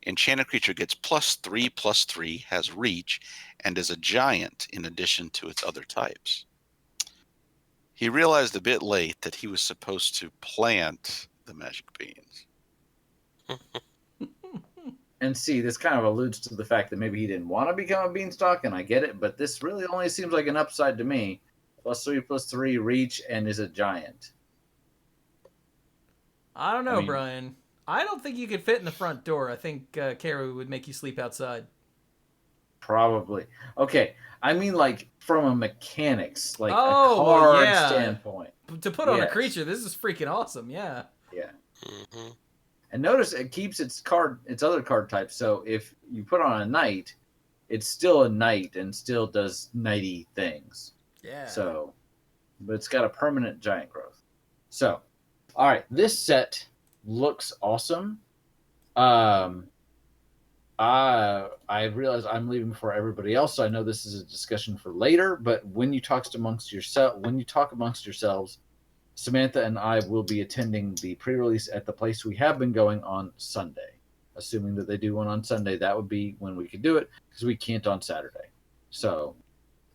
Enchanted creature gets +3/+3, has reach, and is a giant in addition to its other types. He realized a bit late that he was supposed to plant the magic beans. And see, this kind of alludes to the fact that maybe he didn't want to become a beanstalk, and I get it, but this really only seems like an upside to me. +3/+3, reach, and is a giant. I don't know, Brian. I don't think you could fit in the front door. I think Karu would make you sleep outside. Probably. Okay. I mean, like, from a mechanics, like a Oh, card yeah. standpoint. To put on a Yes. creature, this is freaking awesome. Yeah. Yeah. Mm-hmm. And notice it keeps its other card type. So if you put on a knight, it's still a knight and still does knighty things. Yeah. So, but it's got a permanent giant growth. So, all right, this set looks awesome. I realize I'm leaving before everybody else, so I know this is a discussion for later. But when you talk amongst yourselves, Samantha and I will be attending the pre-release at the place we have been going on Sunday. Assuming that they do one on Sunday, that would be when we could do it because we can't on Saturday. So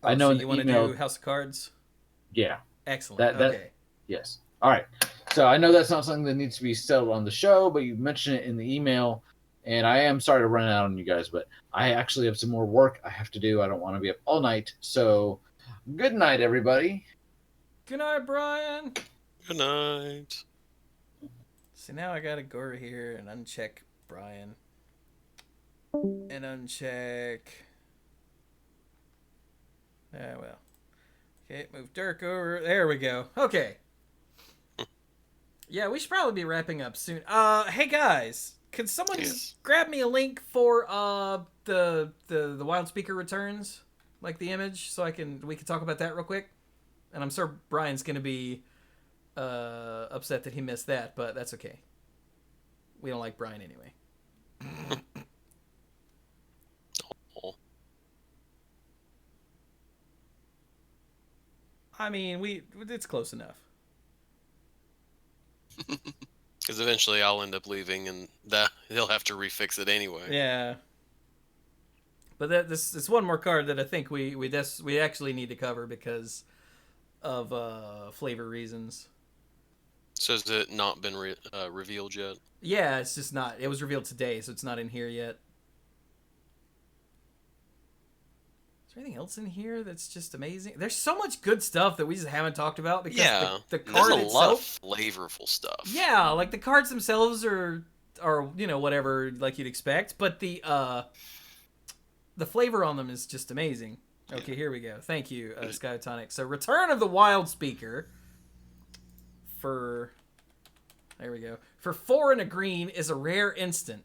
I know so you want to do House of Cards? Yeah. Excellent. Okay. Yes. All right. So I know that's not something that needs to be settled on the show, but you mentioned it in the email, and I am sorry to run out on you guys, but I actually have some more work I have to do. I don't want to be up all night. So good night, everybody. Good night, Brian. Good night. So now I gotta go over here and uncheck Brian. And uncheck. Well. Okay, move Dirk over. There we go. Okay. Yeah, we should probably be wrapping up soon. Hey guys, can someone grab me a link for the Wild Speaker Returns, like the image, so we can talk about that real quick? And I'm sure Brian's gonna be upset that he missed that, but that's okay. We don't like Brian anyway. Oh. I mean, it's close enough. Because eventually I'll end up leaving, and that he'll have to refix it anyway. Yeah. But this one more card that I think we actually need to cover because of flavor reasons. So has it not been revealed yet? Yeah, it's just not. It was revealed today, so it's not in here yet. Is there anything else in here that's just amazing? There's so much good stuff that we just haven't talked about because the card there's a itself, lot of flavorful stuff. Yeah, like the cards themselves are whatever like you'd expect, but the flavor on them is just amazing. Okay, here we go. Thank you, Skytonic. So Return of the Wild Speaker there we go. For 4 and a green is a rare instant.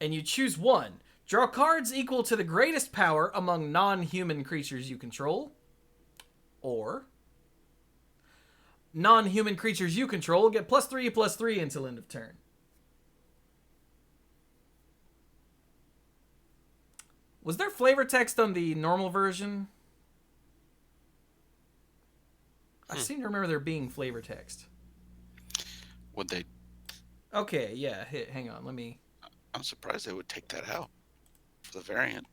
And you choose one. Draw cards equal to the greatest power among non-human creatures you control. Or non-human creatures you control get +3/+3 until end of turn. Was there flavor text on the normal version? I seem to remember there being flavor text. Would they? Okay, yeah. Hang on, let me... I'm surprised they would take that out for the variant.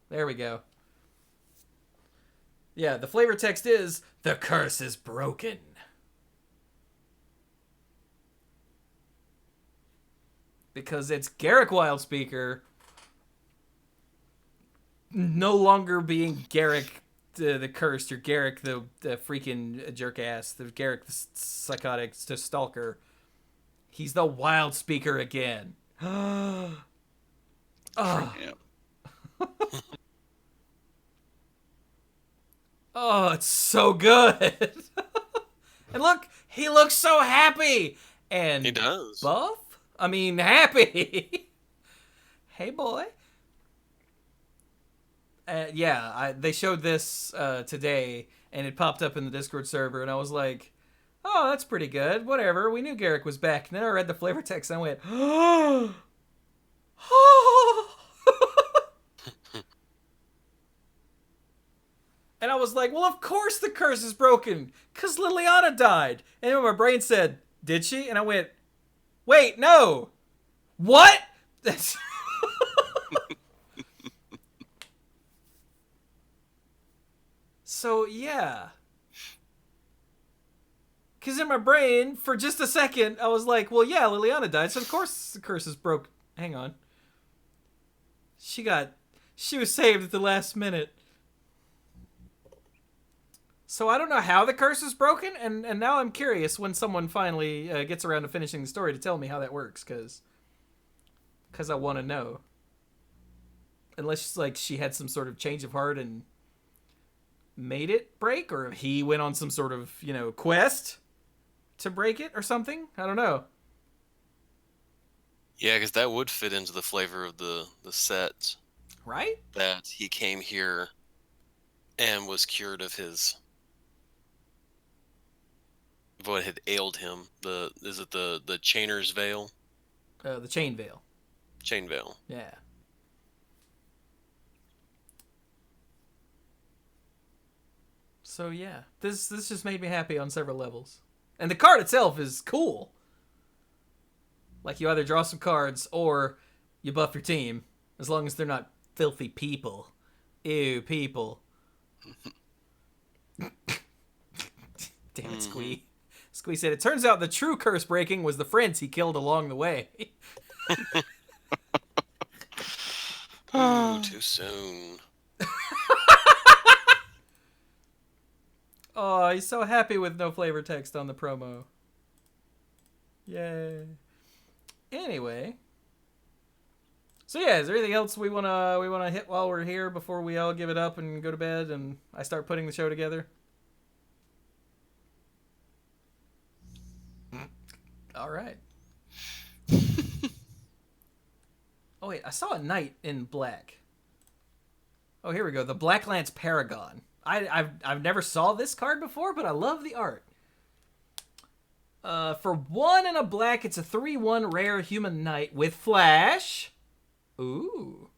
There we go. Yeah, the flavor text is, "The curse is broken." Because it's Garrick Wildspeaker no longer being Garrick the cursed, or Garrick the freaking jerk ass, the Garrick the psychotic stalker. He's the Wildspeaker again. Oh. Yeah. Oh, it's so good. And look, he looks so happy. And He does. buff? I mean, happy. Hey, boy. They showed this today, and it popped up in the Discord server, and I was like, oh, that's pretty good. Whatever. We knew Garrick was back. And then I read the flavor text, and I went, oh. And I was like, well, of course the curse is broken, because Liliana died. And then my brain said, did she? And I went, wait, no. What? That's... So, yeah. Because in my brain, for just a second, I was like, well, yeah, Liliana died, so of course the curse is broke. Hang on. She was saved at the last minute. So I don't know how the curse is broken, and now I'm curious when someone finally gets around to finishing the story to tell me how that works, because I want to know. Unless, like, she had some sort of change of heart and made it break, or if he went on some sort of, quest to break it or something. I don't know. Yeah, because that would fit into the flavor of the set. Right? That he came here and was cured of what had ailed him. Is it the Chainer's Veil? The Chain Veil. Chain Veil. Yeah. So yeah, this just made me happy on several levels. And the card itself is cool. Like, you either draw some cards or you buff your team, as long as they're not filthy people. Ew, people. Damn it, Squee. Squee said, it turns out the true curse breaking was the friends he killed along the way. Ooh, too soon. Oh, he's so happy with no flavor text on the promo. Yay. Anyway. So yeah, is there anything else we wanna hit while we're here before we all give it up and go to bed and I start putting the show together? All right. Oh wait, I saw a knight in black. Oh, here we go. The Blacklands Paragon. I've never saw this card before, but I love the art. For 1 and a black, it's a 3/1 rare human knight with flash. Ooh.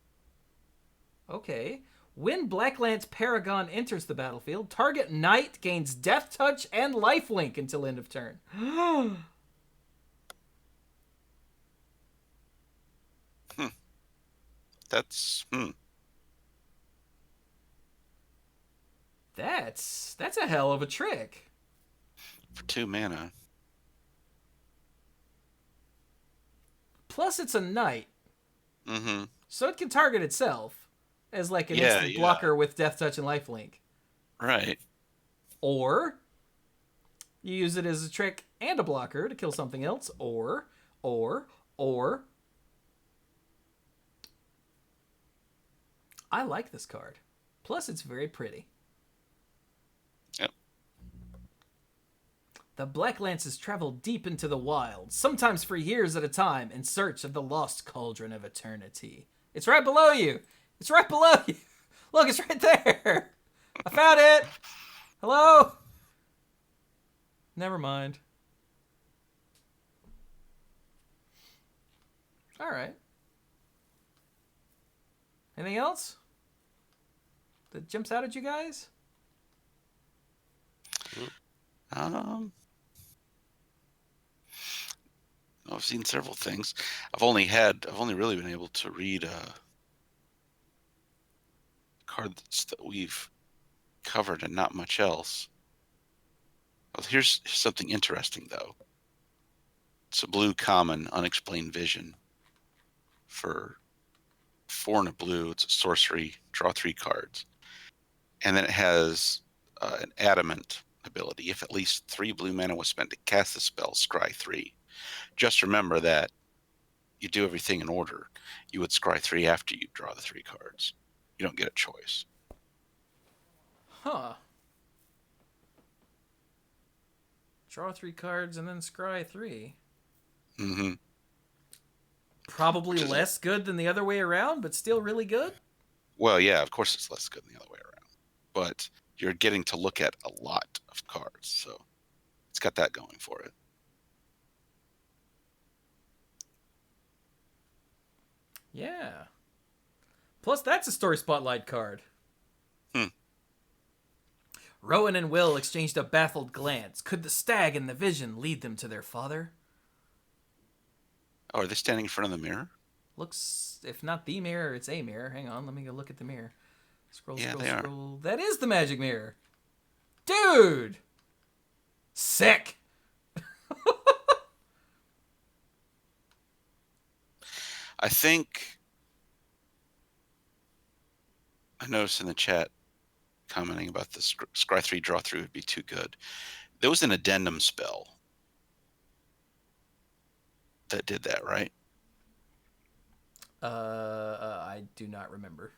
Okay. When Blacklance Paragon enters the battlefield, target knight gains Death Touch and Lifelink until end of turn. That's That's a hell of a trick. for 2 mana. Plus, it's a knight, Mm-hmm. so it can target itself as like an Yeah, instant yeah. blocker with Death Touch and Lifelink. Right. Or you use it as a trick and a blocker to kill something else. Or I like this card. Plus, it's very pretty. Yep. The Black Lances travel deep into the wild, sometimes for years at a time, in search of the lost cauldron of eternity. It's right below you. It's right below you. Look, it's right there. I found it. Hello? Never mind. All right. Anything else that jumps out at you guys? I've seen several things. I've only really been able to read cards that we've covered and not much else. Well, here's something interesting though. It's a blue common unexplained vision for 4 and a blue. It's a sorcery, draw 3 cards, and then it has an adamant ability. If at least 3 blue mana was spent to cast the spell, scry 3. Just remember that you do everything in order. You would scry 3 after you draw the 3 cards. You don't get a choice. Huh. Draw 3 cards and then scry 3. Mm-hmm. Probably less good than the other way around, but still really good? Well, yeah, of course it's less good than the other way around. But you're getting to look at a lot of cards, so it's got that going for it. Yeah. Plus, that's a story spotlight card. Rowan and Will exchanged a baffled glance. Could the stag and the vision lead them to their father? Oh, are they standing in front of the mirror? Looks, if not the mirror, it's a mirror. Hang on, let me go look at the mirror. Scroll. That is the magic mirror. Dude! Sick! I think I noticed in the chat commenting about the scry 3 draw 3 would be too good. There was an addendum spell that did that, right? I do not remember.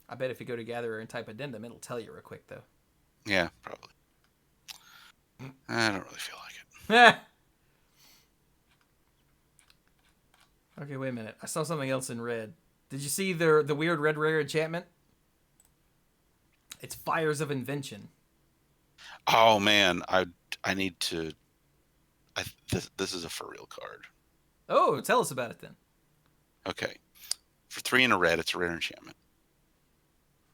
I bet if you go to Gatherer and type addendum, it'll tell you real quick, though. Yeah, probably. I don't really feel like it. Okay, wait a minute. I saw something else in red. Did you see the weird red rare enchantment? It's Fires of Invention. Oh man, I need to. This is a for real card. Oh, tell us about it then. Okay, for 3 and a red, it's a rare enchantment.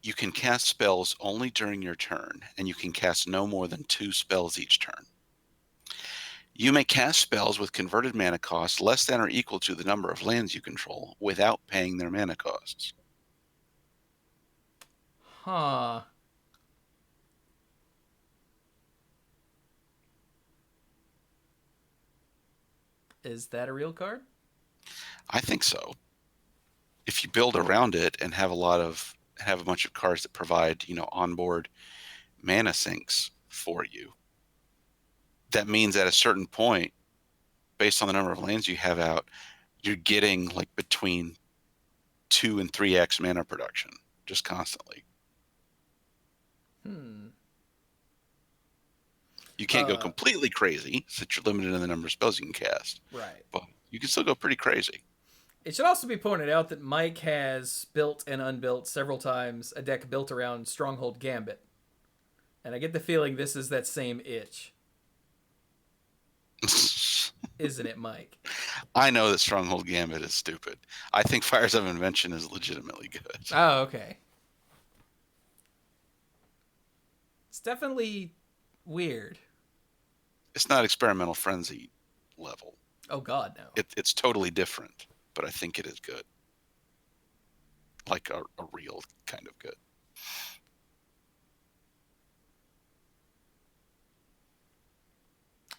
You can cast spells only during your turn, and you can cast no more than 2 spells each turn. You may cast spells with converted mana costs less than or equal to the number of lands you control without paying their mana costs. Huh. Is that a real card? I think so. If you build around it and have a bunch of cards that provide, onboard mana sinks for you, that means at a certain point, based on the number of lands you have out, you're getting like between 2 and 3x mana production just constantly. You can't go completely crazy since you're limited in the number of spells you can cast. Right. But you can still go pretty crazy. It should also be pointed out that Mike has built and unbuilt several times a deck built around Stronghold Gambit. And I get the feeling this is that same itch. Isn't it, Mike? I know that Stronghold Gambit is stupid. I think Fires of Invention is legitimately good. Oh, okay. It's definitely weird. It's not Experimental Frenzy level. Oh, God, no. It's totally different, but I think it is good. Like a real kind of good.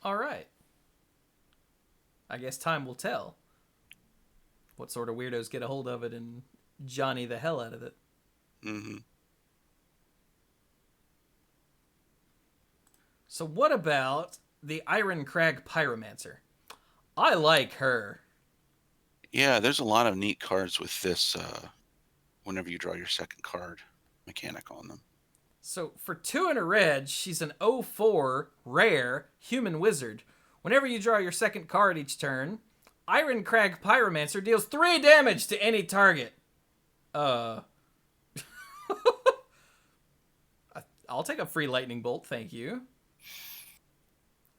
All right. I guess time will tell what sort of weirdos get a hold of it and Johnny the hell out of it. Mm-hmm. So what about the Iron Crag Pyromancer? I like her. Yeah, there's a lot of neat cards with this whenever you draw your second card mechanic on them. So for 2 and a red, she's an 0/4 rare human wizard. Whenever you draw your second card each turn, Iron Crag Pyromancer deals 3 damage to any target. I'll take a free lightning bolt, thank you.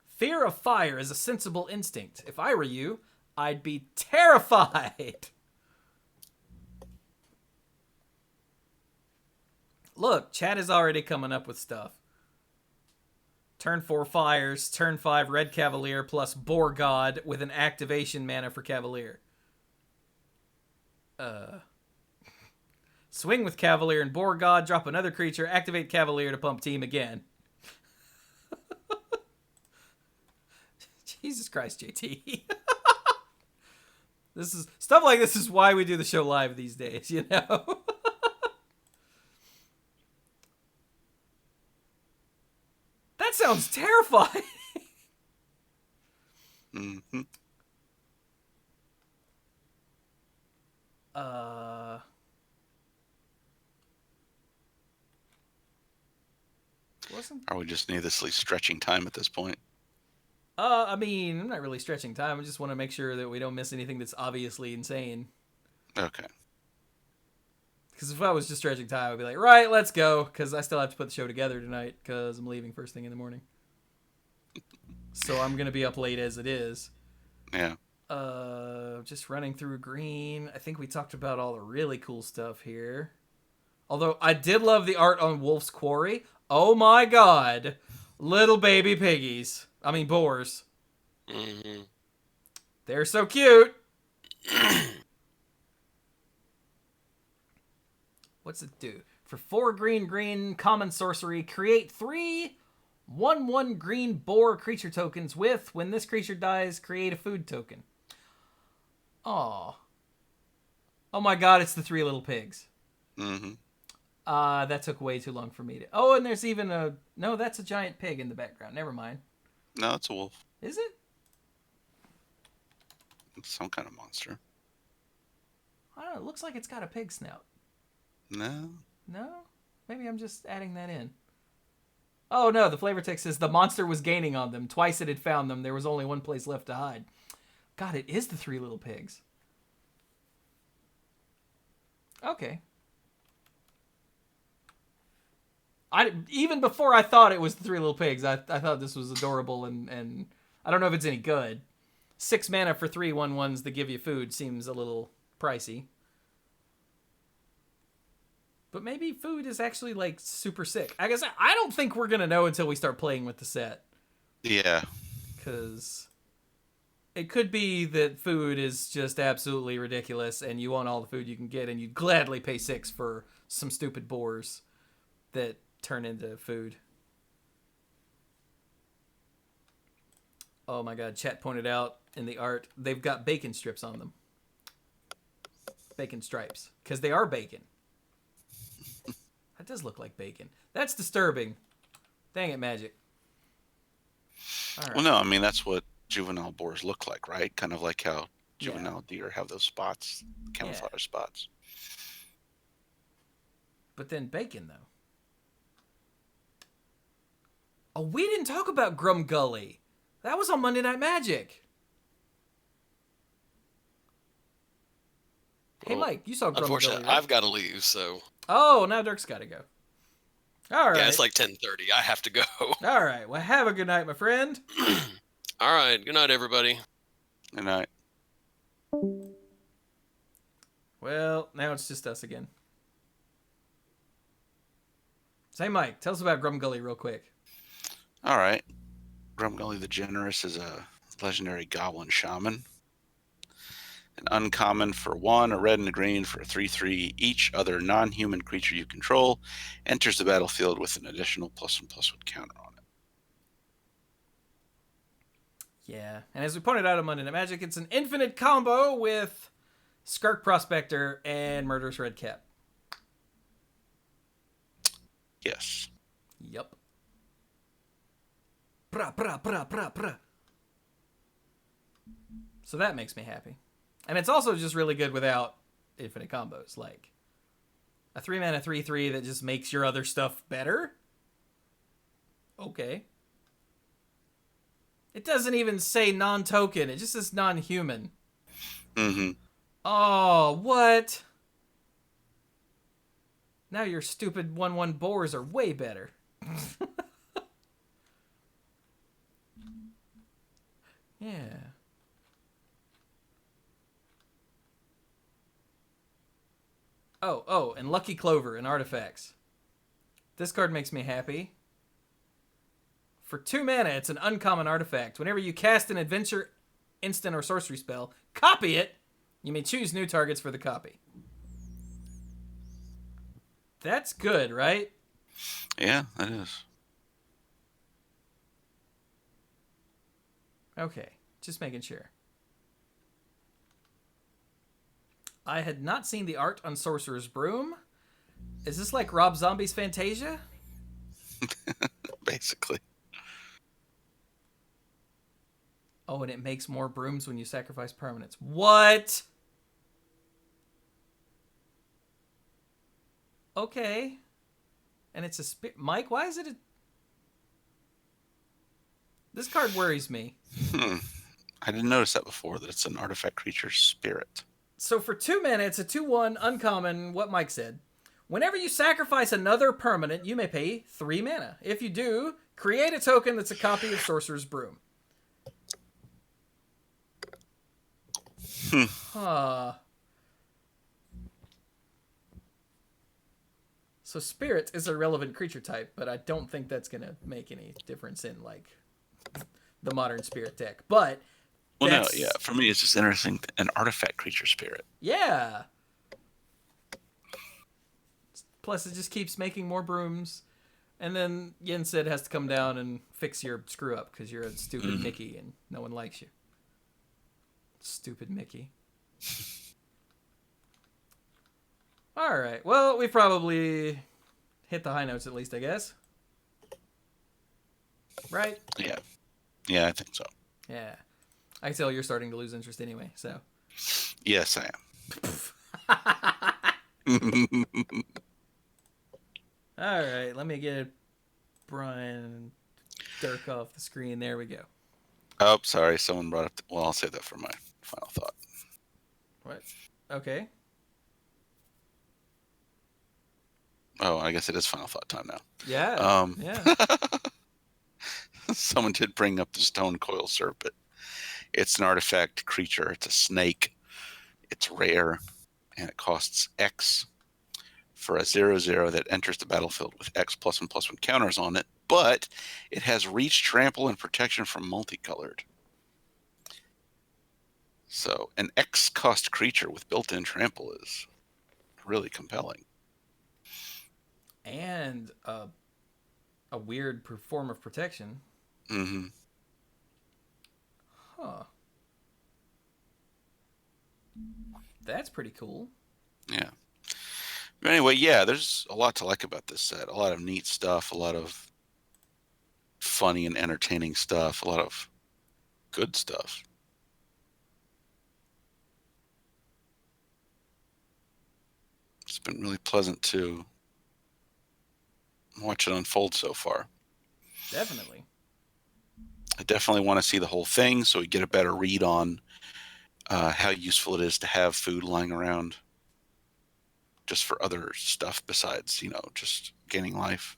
Fear of fire is a sensible instinct. If I were you, I'd be terrified. Look, chat is already coming up with stuff. Turn 4 fires, turn 5 red cavalier plus boar god with an activation mana for cavalier. Swing with cavalier and boar god, drop another creature, activate cavalier to pump team again. Jesus Christ, JT. This is stuff like this is why we do the show live these days, you know? That sounds terrifying. Mm-hmm. Are we just needlessly stretching time at this point? I mean, I'm not really stretching time. I just want to make sure that we don't miss anything that's obviously insane. Okay. Because if I was just stretching time, I'd be like, right, let's go. Because I still have to put the show together tonight because I'm leaving first thing in the morning. So I'm going to be up late as it is. Yeah. Just running through green. I think we talked about all the really cool stuff here. Although I did love the art on Wolf's Quarry. Oh my god. Little baby piggies. I mean, boars. Mm-hmm. They're so cute. What's it do? For 4 green, common sorcery, create 3 1/1 green boar creature tokens with, when this creature dies, create a food token. Aw. Oh my god, it's the 3 little pigs. Mm-hmm. That took way too long for me to... Oh, and there's even a... No, that's a giant pig in the background. Never mind. No, it's a wolf. Is it? It's some kind of monster. I don't know. It looks like it's got a pig snout. No. No? Maybe I'm just adding that in. Oh, no. The flavor text says the monster was gaining on them. Twice it had found them. There was only one place left to hide. God, it is the 3 little pigs. Okay. Even before I thought it was the 3 little pigs, I thought this was adorable, and I don't know if it's any good. 6 mana for 3 1/1s that give you food seems a little pricey. But maybe food is actually, like, super sick. I guess I don't think we're going to know until we start playing with the set. Yeah. Because it could be that food is just absolutely ridiculous, and you want all the food you can get, and you'd gladly pay 6 for some stupid boars that turn into food. Oh my god, chat pointed out in the art, they've got bacon strips on them. Bacon stripes. Because they are bacon. That does look like bacon. That's disturbing. Dang it, Magic. All right. Well, no, I mean, that's what juvenile boars look like, right? Kind of like how juvenile deer have those spots, camouflage spots. But then bacon, though. Oh, we didn't talk about Grumgully. That was on Monday Night Magic. Hey, Well, Mike, you saw Grumgully, Unfortunately, right? I've got to leave, so... Oh, now Dirk's got to go. All right. Yeah, it's like 10:30. I have to go. All right. Well, have a good night, my friend. All right. Good night, everybody. And I, Well, now it's just us again. Say, Mike, tell us about Grumgully real quick. all right. Grumgully the Generous is a legendary goblin shaman. An uncommon for 1, a red and a green for a 3/3. Each other non-human creature you control enters the battlefield with an additional +1/+1 counter on it. Yeah, and as we pointed out on Monday Night Magic, it's an infinite combo with Skirk Prospector and Murderous Redcap. Yes. Yup. Brah, brah, brah, brah, brah. So that makes me happy. And it's also just really good without infinite combos. Like a 3-mana 3/3 that just makes your other stuff better? Okay. It doesn't even say non-token. It just says non-human. Mm-hmm. Oh, what? Now your stupid 1/1 boars are way better. Yeah. Oh, and Lucky Clover and artifacts. This card makes me happy. For 2 mana, it's an uncommon artifact. Whenever you cast an adventure, instant, or sorcery spell, copy it. You may choose new targets for the copy. That's good, right? Yeah, that is. Okay, just making sure. I had not seen the art on Sorcerer's Broom. Is this like Rob Zombie's Fantasia? Basically. Oh, and it makes more brooms when you sacrifice permanents. What? Okay. And it's a Mike, why is it a... This card worries me. I didn't notice that before, that it's an artifact creature spirit. So for 2 mana, it's a 2/1 uncommon, what Mike said. Whenever you sacrifice another permanent, you may pay 3 mana. If you do, create a token that's a copy of Sorcerer's Broom. Huh. So Spirit is a relevant creature type, but I don't think that's going to make any difference in, like, the modern Spirit deck. But... Well, no, yeah. For me, it's just interesting. An artifact creature spirit. Yeah. Plus, it just keeps making more brooms. And then Yensid has to come down and fix your screw up because you're a stupid Mickey and no one likes you. Stupid Mickey. All right. Well, we probably hit the high notes at least, I guess. Right? Yeah. Yeah, I think so. Yeah. I can tell you're starting to lose interest anyway, so. Yes, I am. All right, let me get Brian Dirk off the screen. There we go. Oh, sorry. Someone brought up... Well, I'll save that for my final thought. What? Okay. Oh, I guess it is final thought time now. Yeah. Yeah. Someone did bring up the Stone Coil Serpent. It's an artifact creature. It's a snake. It's rare, and it costs X for a 0/0 that enters the battlefield with X +1/+1 counters on it, but it has reach, trample, and protection from multicolored. So an X cost creature with built-in trample is really compelling. And a weird form of protection. Mm-hmm. Huh. That's pretty cool. Yeah. But anyway, yeah, there's a lot to like about this set. A lot of neat stuff, a lot of funny and entertaining stuff, a lot of good stuff. It's been really pleasant to watch it unfold so far. Definitely. I definitely want to see the whole thing so we get a better read on how useful it is to have food lying around just for other stuff besides, just gaining life.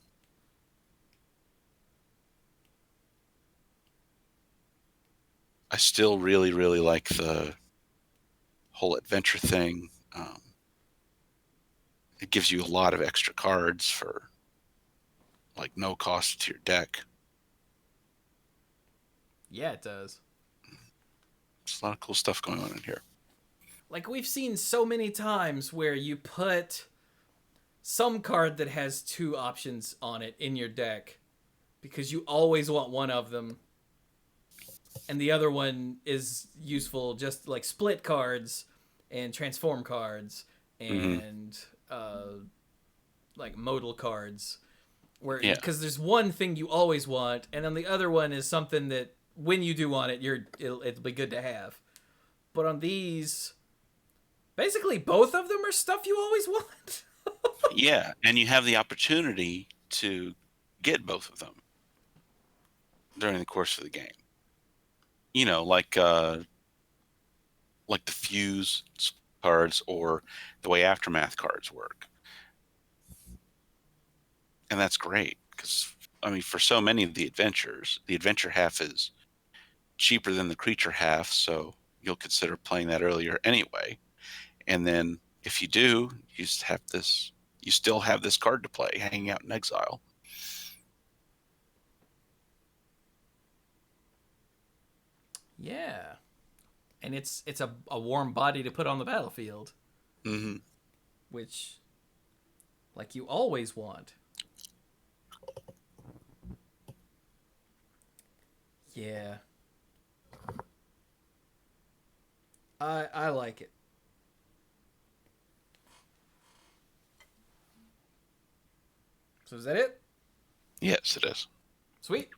I still really, really like the whole adventure thing. It gives you a lot of extra cards for like no cost to your deck. Yeah, it does. There's a lot of cool stuff going on in here. Like, we've seen so many times where you put some card that has 2 options on it in your deck because you always want one of them, and the other one is useful, just like split cards and transform cards and like modal cards, where because there's one thing you always want, and then the other one is something that when you do want it, it'll be good to have. But on these, basically both of them are stuff you always want. Yeah, and you have the opportunity to get both of them during the course of the game. You know, like the fuse cards or the way Aftermath cards work. And that's great because, I mean, for so many of the adventures, the adventure half is cheaper than the creature half, so you'll consider playing that earlier anyway. And then if you do, you still have this card to play, hanging out in exile. Yeah. And it's a warm body to put on the battlefield. Mm-hmm. Which, like, you always want. Yeah. I like it. So is that it? Yes, it is. Sweet.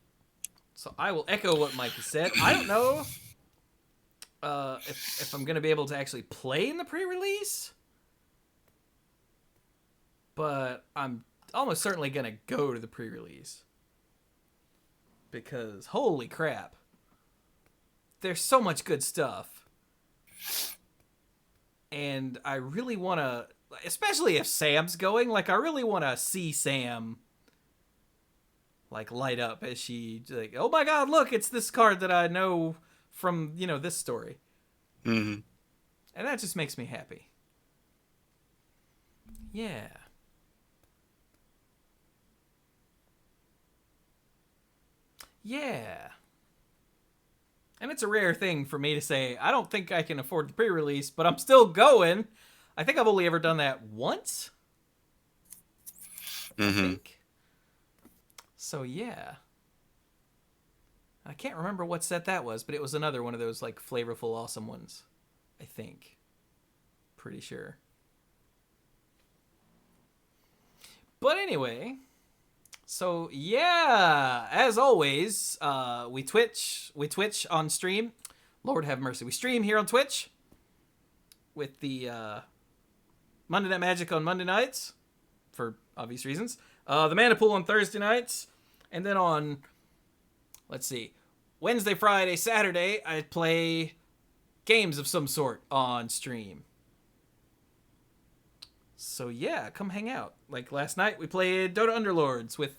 So I will echo what Mike has said. I don't know if I'm going to be able to actually play in the pre-release, but I'm almost certainly going to go to the pre-release. Because, holy crap, there's so much good stuff. And I really want to, especially if Sam's going, like, I really want to see Sam, like, light up as she, like, oh my god, look, it's this card that I know from, this story. Mm-hmm. And that just makes me happy. Yeah. Yeah. And it's a rare thing for me to say, I don't think I can afford the pre-release, but I'm still going. I think I've only ever done that once. I think. So, yeah. I can't remember what set that was, but it was another one of those, like, flavorful, awesome ones. I think. Pretty sure. But anyway... So, yeah, as always, we Twitch on stream. Lord have mercy. We stream here on Twitch with the Monday Night Magic on Monday nights, for obvious reasons. The Mana Pool on Thursday nights. And then on, let's see, Wednesday, Friday, Saturday, I play games of some sort on stream. So yeah, come hang out. Like last night, we played Dota Underlords with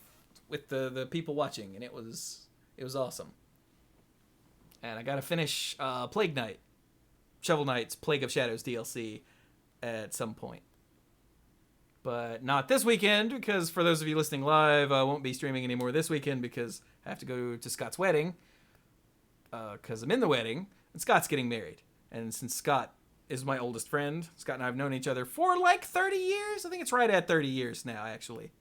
the people watching, and it was awesome. And I gotta finish Plague Knight, Shovel Knight's Plague of Shadows DLC at some point, but not this weekend because for those of you listening live, I won't be streaming anymore this weekend because I have to go to Scott's wedding. Because I'm in the wedding, and Scott's getting married, and since Scott is my oldest friend. Scott and I have known each other for like 30 years. I think it's right at 30 years now, actually.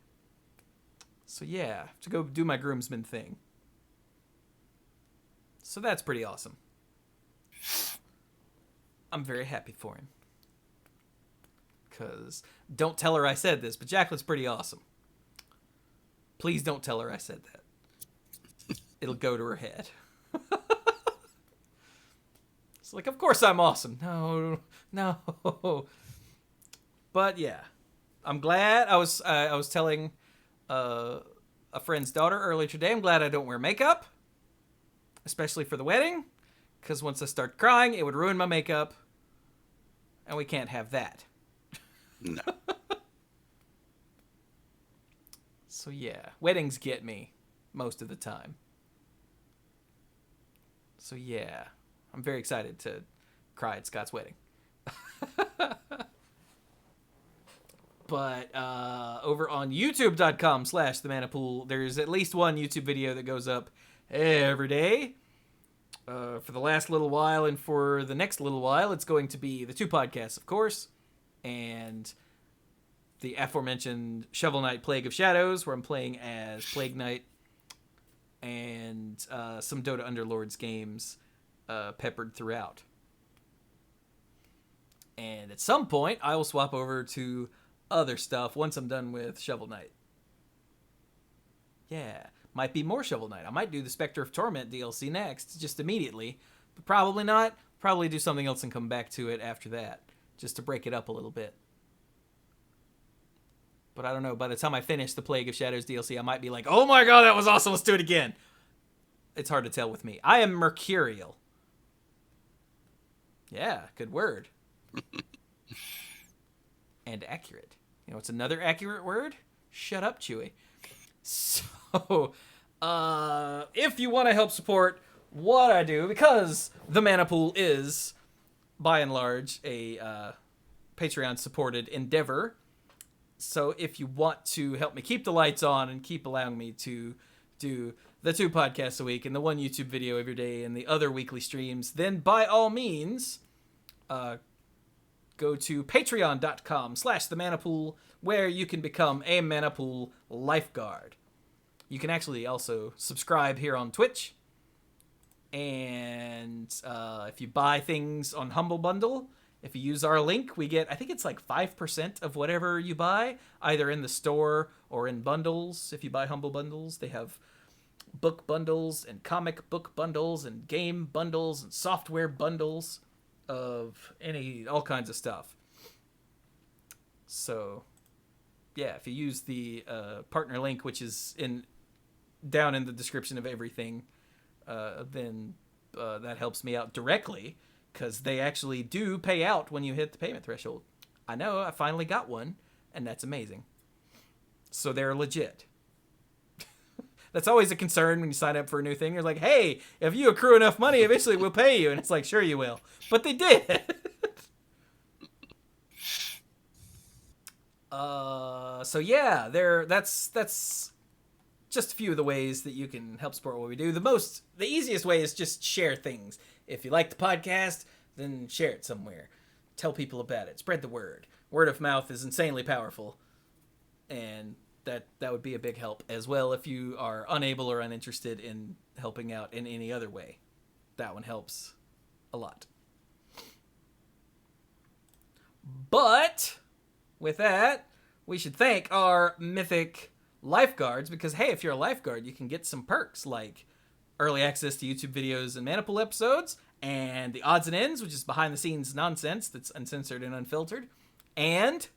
So yeah, to go do my groomsman thing. So that's pretty awesome. I'm very happy for him. Because, don't tell her I said this, but Jacqueline's pretty awesome. Please don't tell her I said that. It'll go to her head. It's like, of course I'm awesome. No. But yeah, I'm glad. I was telling a friend's daughter earlier today, I'm glad I don't wear makeup, especially for the wedding, because once I start crying, it would ruin my makeup, and we can't have that. No. So yeah, weddings get me most of the time. So yeah, I'm very excited to cry at Scott's wedding. But over on youtube.com/themanapool, there's at least one YouTube video that goes up every day. For the last little while and for the next little while, it's going to be the 2 podcasts, of course, and the aforementioned Shovel Knight Plague of Shadows, where I'm playing as Plague Knight, and some Dota Underlords games peppered throughout. And at some point, I will swap over to other stuff once I'm done with Shovel Knight. Yeah, might be more Shovel Knight. I might do the Spectre of Torment DLC next, just immediately, but probably not. Probably do something else and come back to it after that, just to break it up a little bit. But I don't know, by the time I finish the Plague of Shadows DLC, I might be like, oh my god, that was awesome, let's do it again. It's hard to tell with me. I am mercurial. Yeah, good word. And accurate. You know what's another accurate word? Shut up, Chewy. So, if you want to help support what I do, because the Mana Pool is, by and large, a Patreon-supported endeavor, so if you want to help me keep the lights on and keep allowing me to do the 2 podcasts a week and the 1 YouTube video every day and the other weekly streams, then by all means, go to patreon.com/themanapool, where you can become a Mana Pool lifeguard. You can actually also subscribe here on Twitch. And if you buy things on Humble Bundle, if you use our link, we get, I think it's like 5% of whatever you buy, either in the store or in bundles. If you buy Humble Bundles, they have book bundles and comic book bundles and game bundles and software bundles of all kinds of stuff. So, yeah, if you use the partner link, which is down in the description of everything, then that helps me out directly, because they actually do pay out when you hit the payment threshold. I know, I finally got one, and that's amazing. So they're legit. That's always a concern when you sign up for a new thing. You're like, hey, if you accrue enough money, eventually we'll pay you. And it's like, sure you will. But they did. So yeah, that's just a few of the ways that you can help support what we do. The easiest way is just share things. If you like the podcast, then share it somewhere. Tell people about it. Spread the word. Word of mouth is insanely powerful. And that would be a big help as well if you are unable or uninterested in helping out in any other way. That one helps a lot. But with that, we should thank our mythic lifeguards, because hey, if you're a lifeguard, you can get some perks like early access to YouTube videos and Mana Pool episodes, and the odds and ends, which is behind the scenes nonsense that's uncensored and unfiltered, and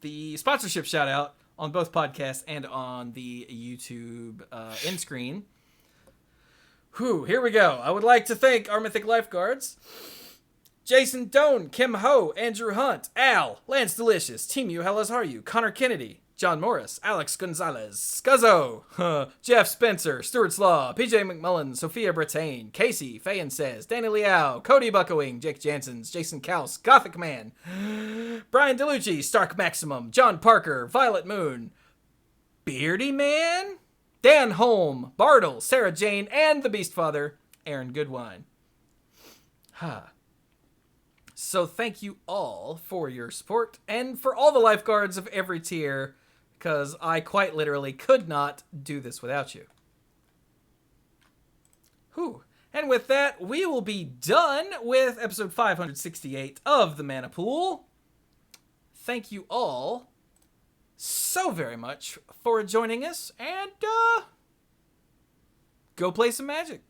the sponsorship shout out on both podcasts and on the YouTube end screen. Here we go. I would like to thank our mythic lifeguards: Jason Doan, Kim Ho, Andrew Hunt, Al, Lance Delicious, Team You, How Are You, Connor Kennedy, John Morris, Alex Gonzalez, Scuzzo, Jeff Spencer, Stuart Slaw, PJ McMullen, Sophia Brattain, Casey, Fayen Says, Danny Liao, Cody Buckowing, Jake Jansons, Jason Kaus, Gothic Man, Brian DeLucci, Stark Maximum, John Parker, Violet Moon, Beardy Man, Dan Holm, Bartle, Sarah Jane, and the Beast Father, Aaron Goodwine. So thank you all for your support, and for all the lifeguards of every tier, because I quite literally could not do this without you. And with that, we will be done with episode 568 of the Mana Pool. Thank you all so very much for joining us, and go play some Magic.